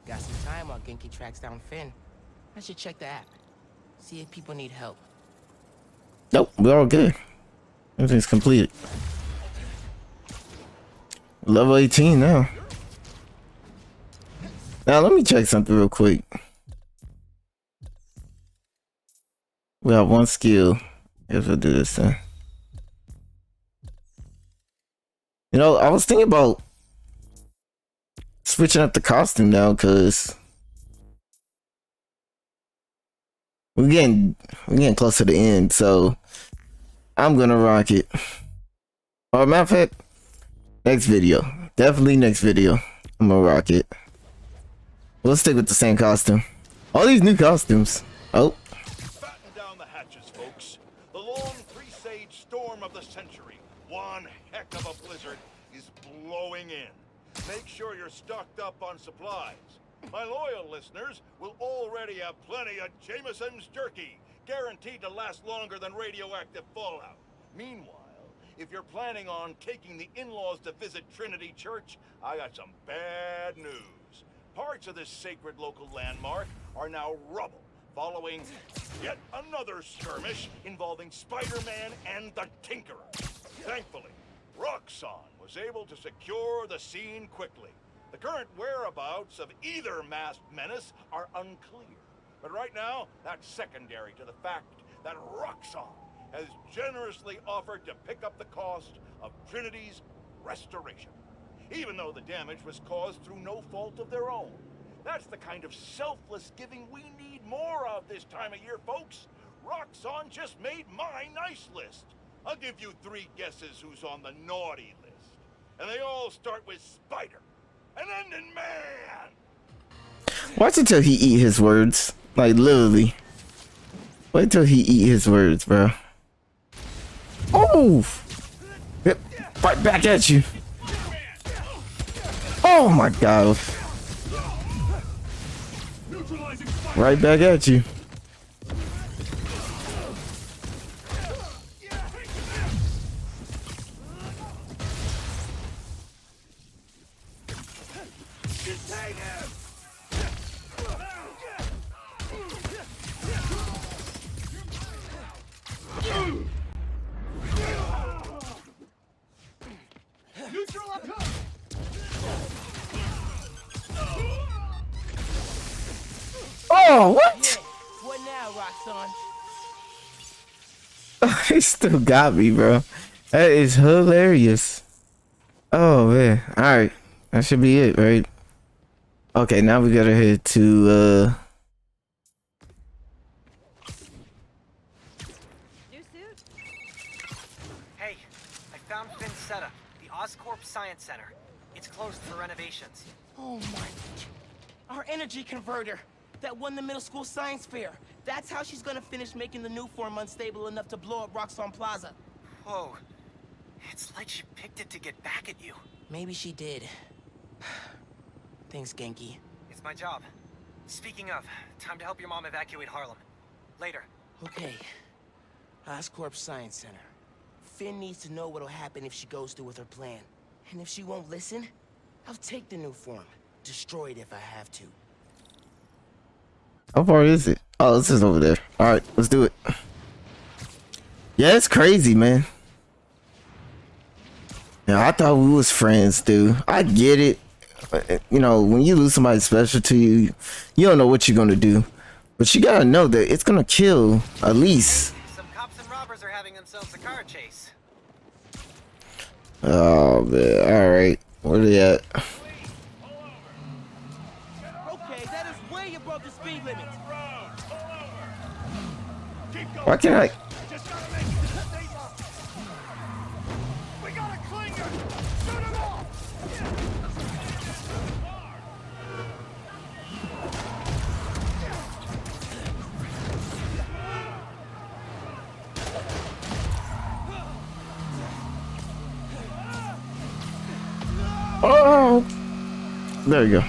Got some time while Genki tracks down Finn. I should check the app. See if people need help. Nope, we're all good. Everything's completed. Level 18 now. Now let me check something real quick. We have one skill. If I do this then. You know, I was thinking about switching up the costume now because we're getting close to the end, so I'm gonna rock it. Or matter of fact, next video. Definitely next video. I'm gonna rock it. We'll stick with the same costume. All these new costumes. Oh. Batten down the hatches, folks. The long presage storm of the century, one heck of a blizzard, is blowing in. Make sure you're stocked up on supplies. My loyal listeners will already have plenty of Jameson's jerky, guaranteed to last longer than radioactive fallout. Meanwhile, if you're planning on taking the in-laws to visit Trinity Church, I got some bad news. Parts of this sacred local landmark are now rubble, following yet another skirmish involving Spider-Man and the Tinkerer. Thankfully, Roxxon was able to secure the scene quickly. The current whereabouts of either masked menace are unclear. But right now, that's secondary to the fact that Roxxon has generously offered to pick up the cost of Trinity's restoration, even though the damage was caused through no fault of their own. That's the kind of selfless giving we need more of this time of year, folks. Roxxon just made my nice list. I'll give you 3 guesses who's on the naughty list. And they all start with Spider. an ending man. Watch until he eat his words. Like, literally. Wait till he eat his words, bro. Oh! Yep. Right back at you. Oh my god. Right back at you. Oh, what? What now, Roxxon? He still got me, bro. That is hilarious. Oh man. Alright. That should be it, right? Okay, now we gotta head to Hey, I found Finn's setup, the Oscorp Science Center. It's closed for renovations. Oh my. Our energy converter that won the middle school science fair. That's how she's gonna finish making the new form unstable enough to blow up Roxxon Plaza. Whoa. It's like she picked it to get back at you. Maybe she did. Thanks, Genki. It's my job. Speaking of, time to help your mom evacuate Harlem. Later. Okay. Oscorp Science Center. Finn needs to know what'll happen if she goes through with her plan. And if she won't listen, I'll take the new form. Destroy it if I have to. how far is it? Oh, this is over there. Alright, let's do it. Yeah, it's crazy, man. Yeah, I thought we was friends, dude. I get it. You know, when you lose somebody special to you, you don't know what you're gonna do. But you gotta know that it's gonna kill at least. Some cops and robbers are having themselves a car chase. Oh man, alright. Where they at? Okay, that is way above the speed limit. Why can't I? Just gotta make it to the state line. We got a clinger. Shoot him off. Oh, there you go.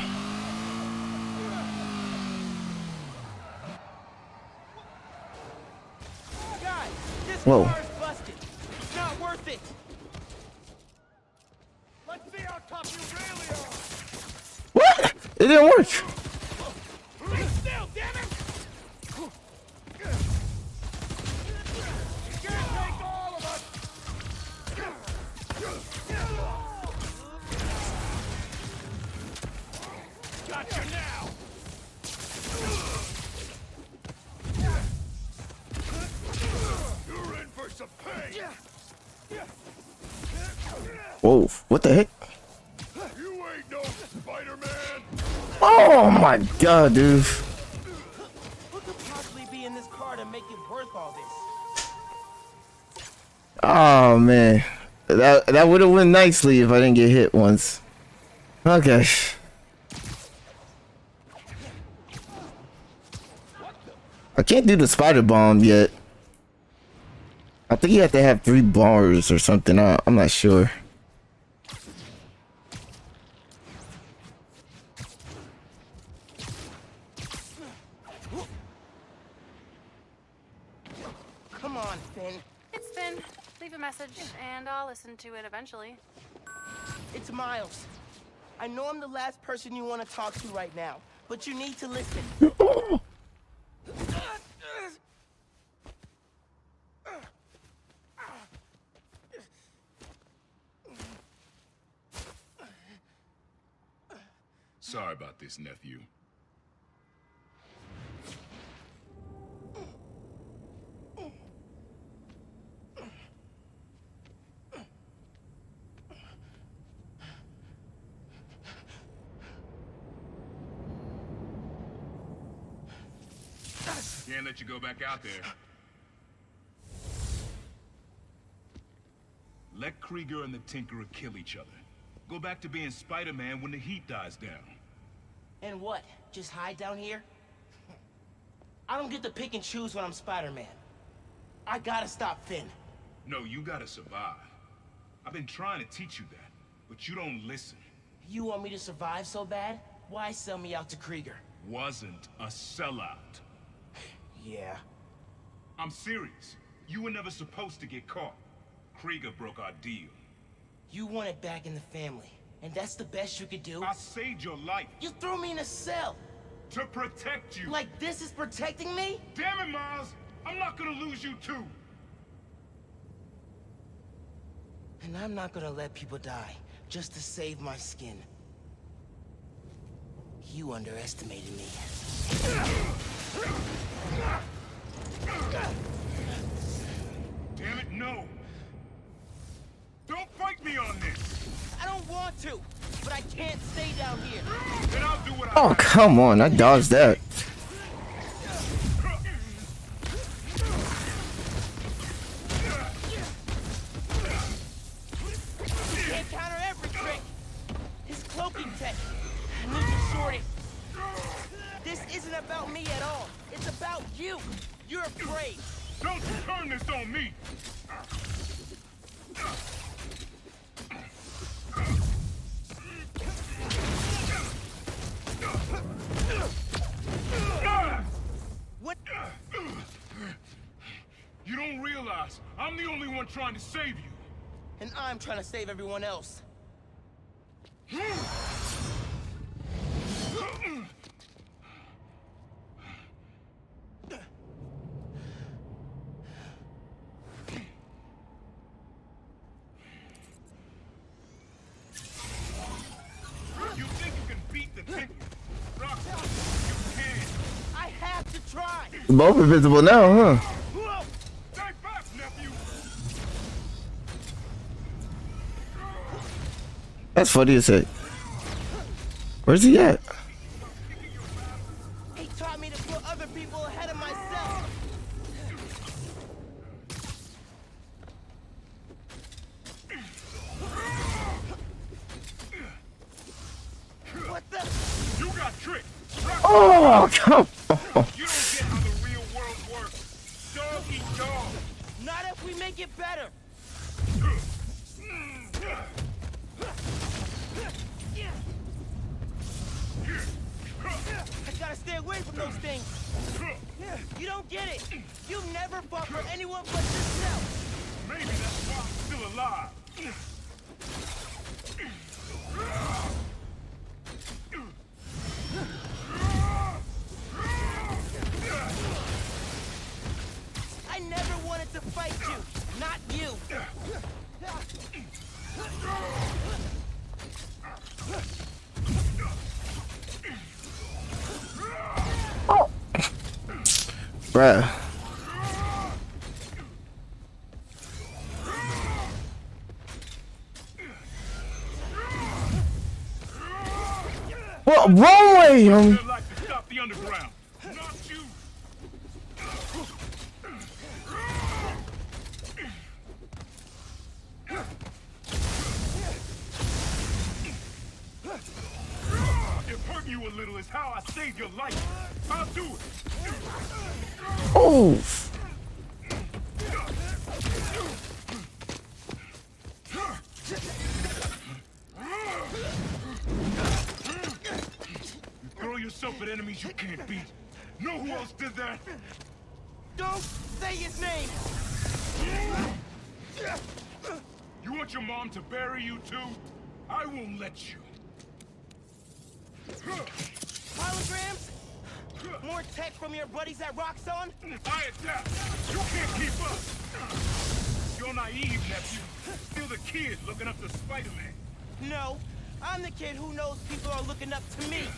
Guys, this Whoa. car is busted. It's not worth it. Let's see how tough you really are. What? It didn't work. Be still, damn it! You can't take all of us. Gotcha now. You're in for some pain. Whoa, what the heck? You ain't no Spider-Man. Oh my god, dude. What could possibly be in this car to make it worth all this? Oh man. That would have went nicely if I didn't get hit once. Okay. I can't do the spider bomb yet. I think you have to have 3 bars or something. I'm not sure. Come on, Finn. It's Finn. Leave a message, and I'll listen to it eventually. It's Miles. I know I'm the last person you want to talk to right now, but you need to listen. Sorry about this, nephew. Can't let you go back out there. Let Krieger and the Tinkerer kill each other. Go back to being Spider-Man when the heat dies down. And what? Just hide down here? I don't get to pick and choose when I'm Spider-Man. I gotta stop Finn. No, you gotta survive. I've been trying to teach you that, but you don't listen. You want me to survive so bad? Why sell me out to Krieger? Wasn't a sellout. Yeah. I'm serious. You were never supposed to get caught. Krieger broke our deal. You want it back in the family, and that's the best you could do? I saved your life. You threw me in a cell! To protect you. Like this is protecting me? Damn it, Miles! I'm not gonna lose you too! And I'm not gonna let people die just to save my skin. You underestimated me. Damn it, no! Don't fight me on this! I don't want to, but I can't stay down here. Then I'll do what Oh, come on. I dodged that. Can't counter every trick. His cloaking tech. Ninja shorting. This isn't about me at all. It's about you. You're afraid. Don't turn this on me! What? You don't realize I'm the only one trying to save you. And I'm trying to save everyone else. You think you can beat the Tinker? Roxxon, you can. I have to try. Both invisible now, huh? Whoa! Stay back, nephew! That's funny as heck. Where's he at? He taught me to put other people ahead of myself. What the? You got tricked! Oh, come on. You don't get how the real world works. Dog eat dog. Not if we make it better. I gotta stay away from those things. You don't get it. You never fought for anyone but yourself. Maybe that's why I'm still alive. I never wanted to fight you. Not you. Bruh. What? Wrong way, homie. I'd like to stop the underground. Not you. If hurting you a little is how I saved your life, I'll do it. Oh. You throw yourself at enemies you can't beat. Know who else did that? Don't say his name. You want your mom to bury you too? I won't let you. Holograms? More tech from your buddies at Roxxon? I adapt. You can't keep up. You're naive, nephew. Still the kid looking up to Spider-Man. No, I'm the kid who knows people are looking up to me.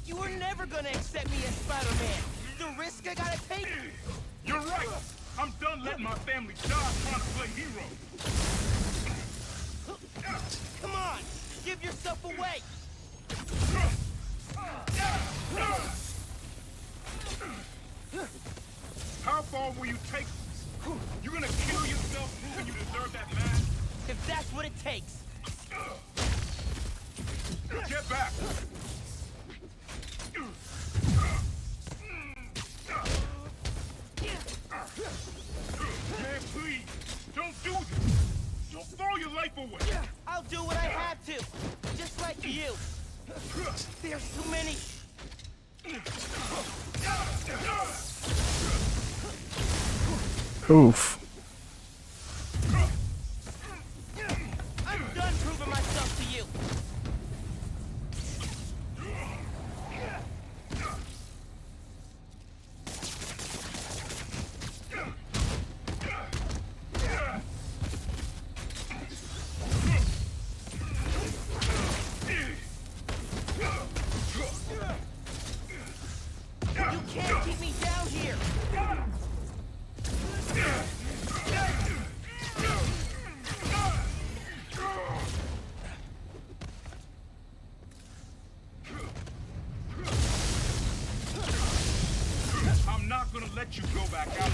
You were never gonna accept me as Spider-Man. The risk I gotta take. You're right. I'm done letting my family die trying to play hero. Come on, give yourself away. How far will you take this? You gonna kill yourself when you deserve that mask? If that's what it takes. Get back! Man, please, don't do this. You'll throw your life away. I'll do what I have to, just like you. There's too many. Oof. I'm done proving myself to you. You can't keep me down here. I'm not gonna let you go back out.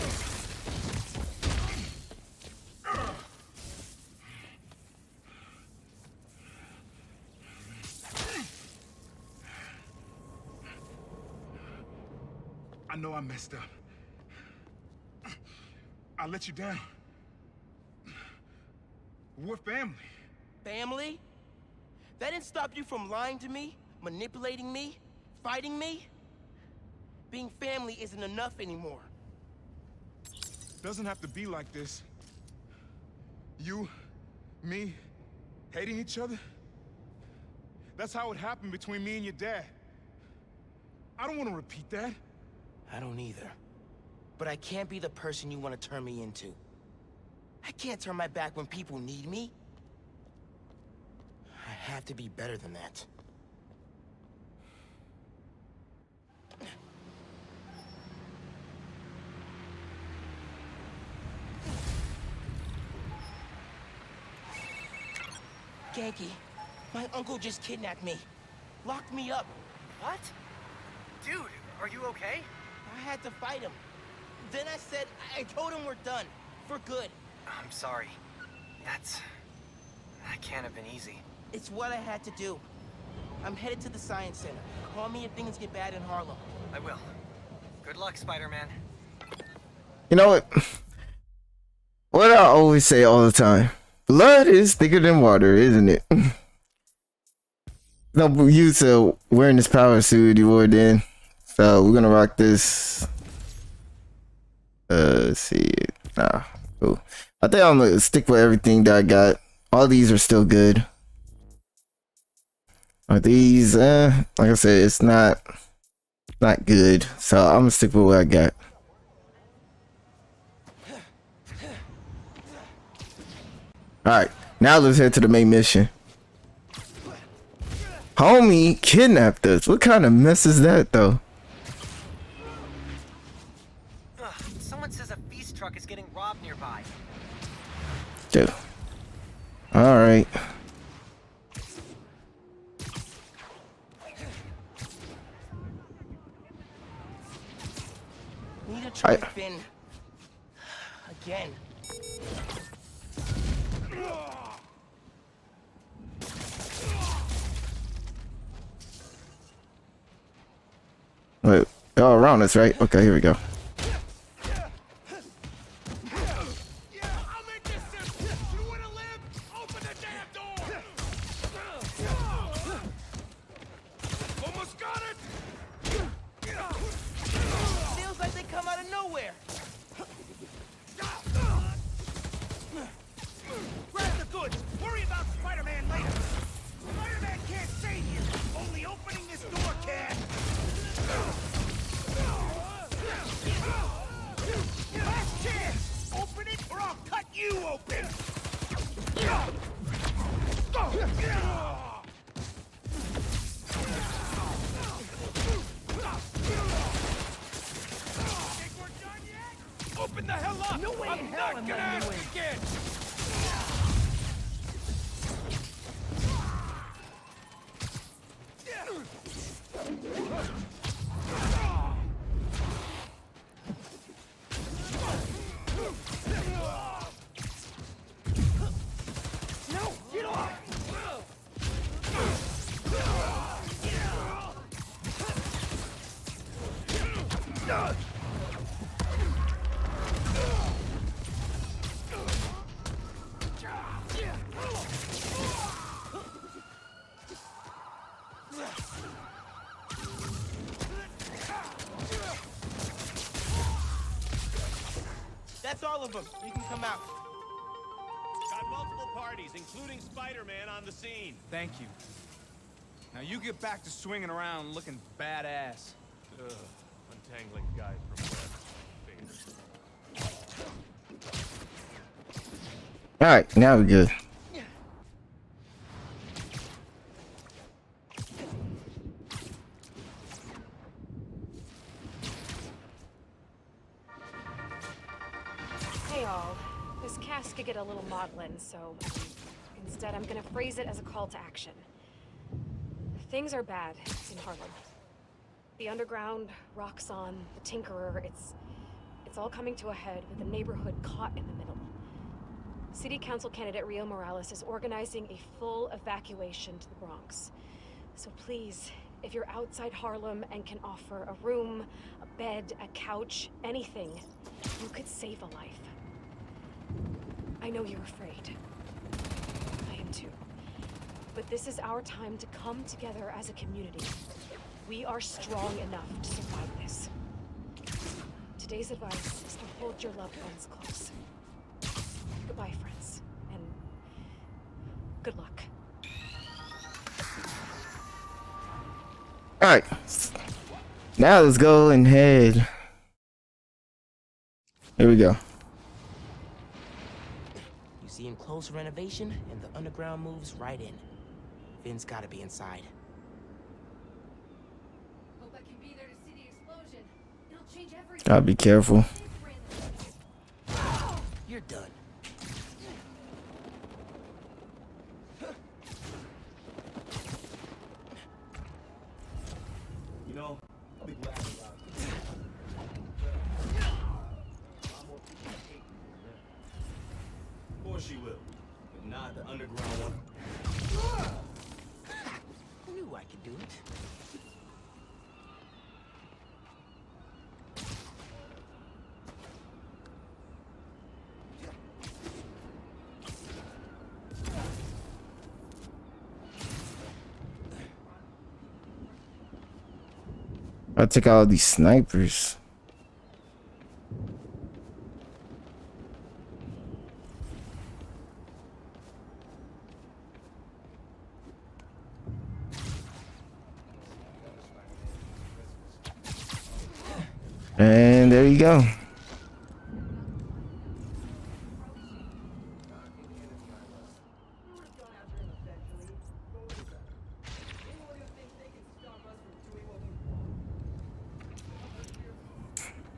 I know I messed up. I let you down. We're family. Family? That didn't stop you from lying to me, manipulating me, fighting me? Being family isn't enough anymore. Doesn't have to be like this. You, me, hating each other? That's how it happened between me and your dad. I don't want to repeat that. I don't either. But I can't be the person you want to turn me into. I can't turn my back when people need me. I have to be better than that. Genki, my uncle just kidnapped me. Locked me up. What? Dude, are you okay? I had to fight him. Then I told him we're done. For good. I'm sorry. That can't have been easy. It's what I had to do. I'm headed to the Science Center. Call me if things get bad in Harlem. I will. Good luck, Spider-Man. You know what? What I always say all the time. Blood is thicker than water, isn't it? No, you to wearing this power suit you wore then. So we're gonna rock this. Let's see. Nah, cool. I think I'm gonna stick with everything that I got. All these are still good. Are these like I said, it's not good. So I'm gonna stick with what I got. Alright, now let's head to the main mission. Homie kidnapped us. What kind of mess is that though? Someone says a feast truck is getting robbed nearby. Dude. Alright. Need to try Finn. Again. Wait, they're all around us, right? Okay, here we go. Feels like they come out of nowhere. Grab the goods. Worry about Spider-Man later. Spider-Man can't save you. Only opening this door can. all of them. You can come out. Got multiple parties, including Spider-Man, on the scene. Thank you. Now you get back to swinging around looking badass. Ugh, untangling guy from web. All right, now we're good. Hey all, this cast could get a little maudlin, so instead I'm gonna phrase it as a call to action. Things are bad in Harlem. The underground, Roxxon, the Tinkerer, it's all coming to a head with the neighborhood caught in the middle. City Council candidate Rio Morales is organizing a full evacuation to the Bronx. So please, if you're outside Harlem and can offer a room, a bed, a couch, anything, you could save a life. I know you're afraid. I am too. But this is our time to come together as a community. We are strong enough to survive this. Today's advice is to hold your loved ones close. Goodbye, friends, and good luck. All right, now let's go and head. Here we go. You see him close renovation, and the underground moves right in. Finn's gotta be inside. Hope I can be there to see the explosion. It'll change everything. I'll be careful. You're done. You know, I'll be glad about it. Of course she will, but not the underground one. I knew I could do it. I'll take out all these snipers. And there you go.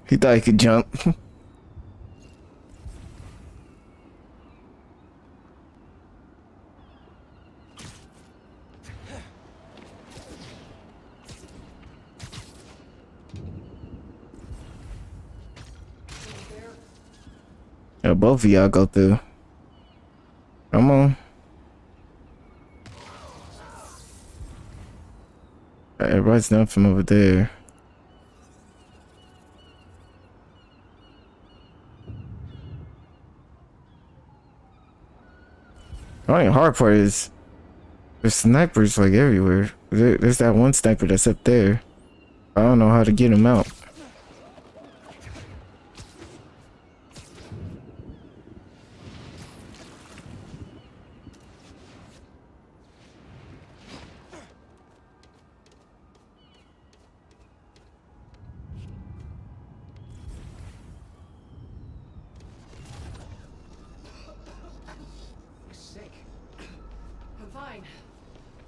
He thought he could jump. Yeah, both of y'all go through. Come on. Everybody's down from over there. The only hard part is there's snipers like everywhere. There's that one sniper that's up there. I don't know how to get him out.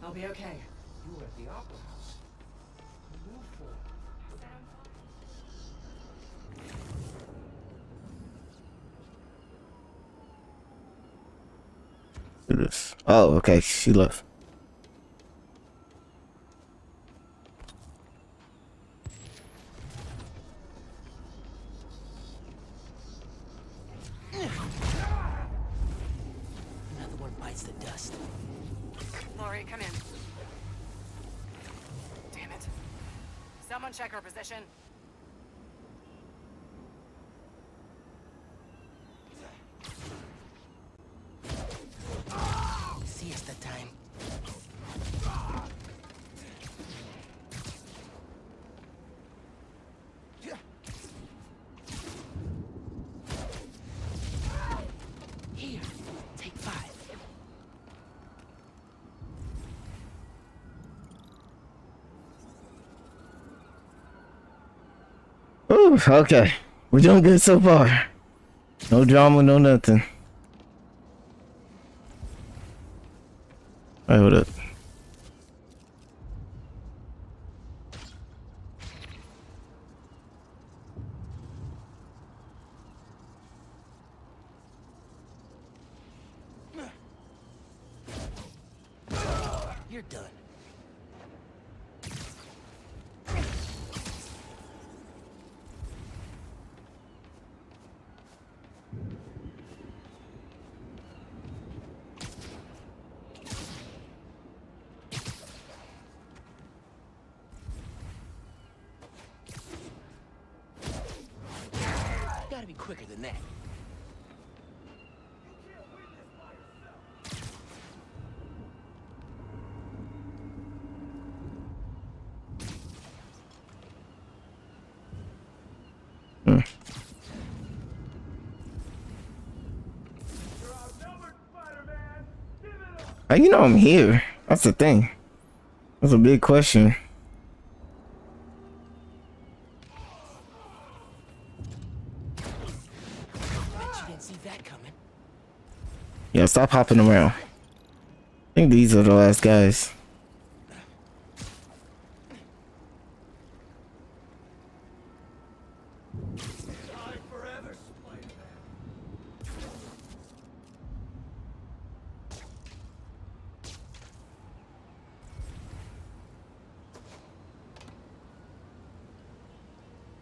I'll be okay. You were at the Opera House. Move forward. Do this. Oh, okay. She left. Another one bites the dust. Lori, come in. Damn it. Someone check her position. Siesta time. Whew, okay. We're doing good so far. No drama, no nothing. Alright, hold up. You're done. Gotta be quicker than that. How you know I'm here? That's the thing. That's a big question. Yeah, stop hopping around. I think these are the last guys.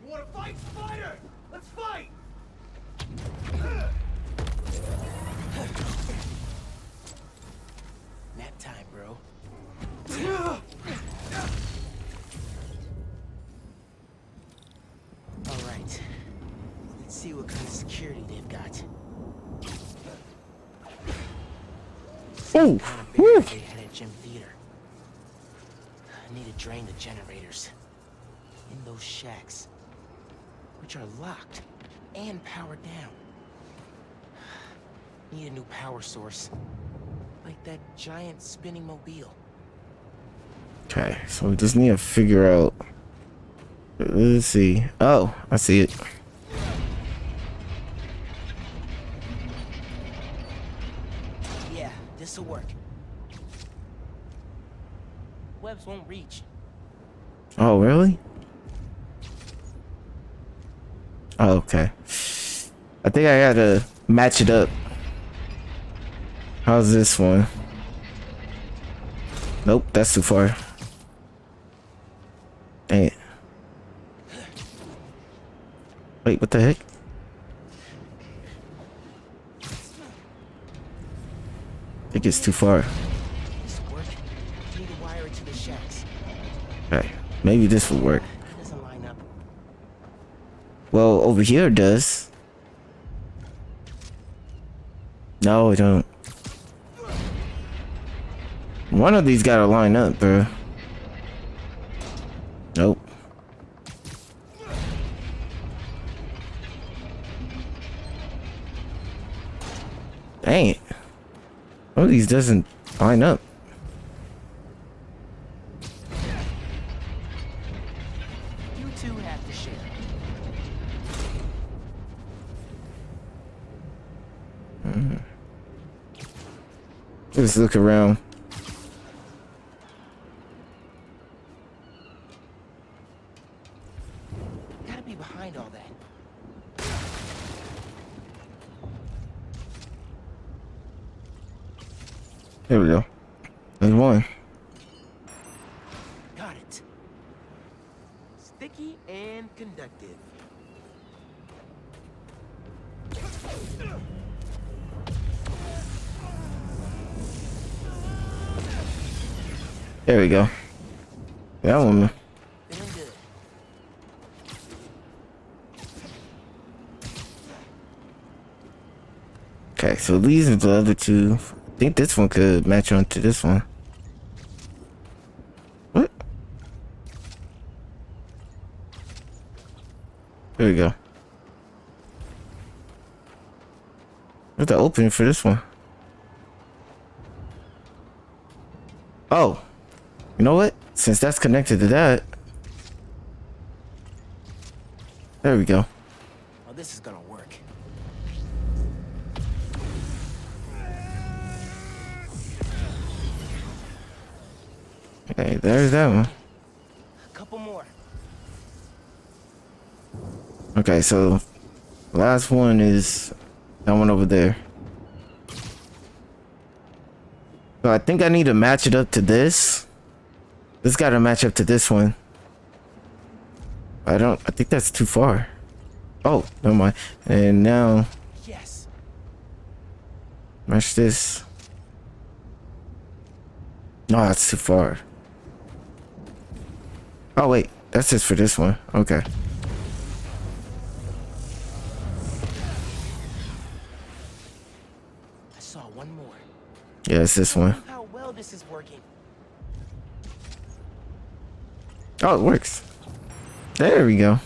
You wanna fight, Spider? Let's fight! Nap time, bro. All right. Let's see what kind of security they've got. Oh, Kind of barrier they had at Gym Theater. I need to drain the generators in those shacks, which are locked and powered down. Need a new power source, like that giant spinning mobile. okay. So we just need to figure out. Let's see. Oh, I see it. Yeah, this'll work. Webs won't reach. Oh, really? Oh, okay. I think I gotta match it up. How's this one? Nope, that's too far. Dang it. Wait, what the heck? I think it's too far. This'll work. Need to wire it to the shacks. Okay, maybe this will work. Doesn't line up. Well, over here it does. No, it don't. One of these gotta line up, bro. Nope. Dang it. One of these doesn't line up. You two have to share. Let's look around. Gotta be behind all that. There we go. There's one. Got it. Sticky and conductive. There we go. That one. Feeling good. Okay, so these are the other two. I think this one could match on to this one. What? There we go. Where's the opening for this one? Oh. You know what? Since that's connected to that. There we go. Oh, this is gonna work. Okay, there's that one. A couple more. Okay, so last one is that one over there. So I think I need to match it up to this. This got to match up to this one. I think that's too far. Oh, never mind. And now, Yes. match this. No, that's too far. Oh wait, that's just for this one. Okay. I saw one more. Yeah, it's this one. How well this is working. Oh, it works. There we go.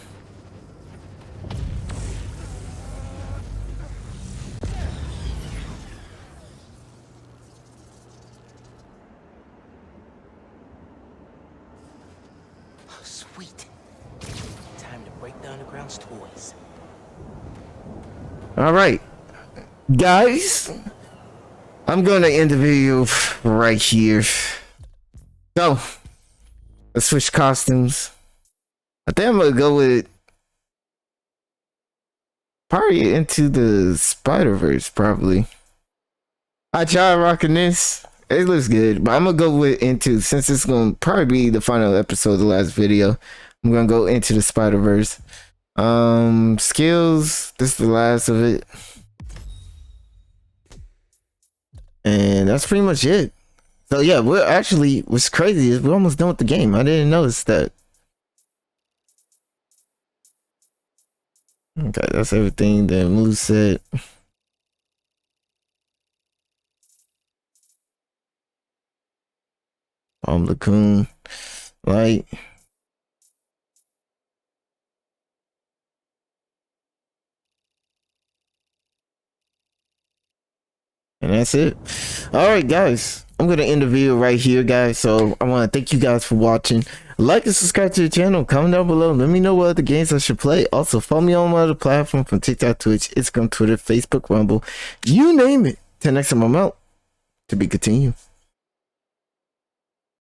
Oh, sweet. Time to break the underground's toys. All right, guys. I'm gonna end the video right here. So, let's switch costumes. I think I'm gonna go with probably into the Spider-Verse, probably. I tried rocking this. It looks good, but I'm gonna go with into, since it's gonna probably be the final episode of the last video. I'm gonna go into the Spider-Verse. Skills, this is the last of it. And that's pretty much it. So yeah, we're actually, what's crazy is we're almost done with the game. I didn't notice that. Okay, that's everything. The moveset. Lacoon. Light. And that's it. All right, guys. I'm going to end the video right here, guys. So I want to thank you guys for watching. Like and subscribe to the channel. Comment down below. Let me know what other games I should play. Also, follow me on my other platform from TikTok, Twitch, Instagram, Twitter, Facebook, Rumble. You name it. Till next time, I'm out. To be continued.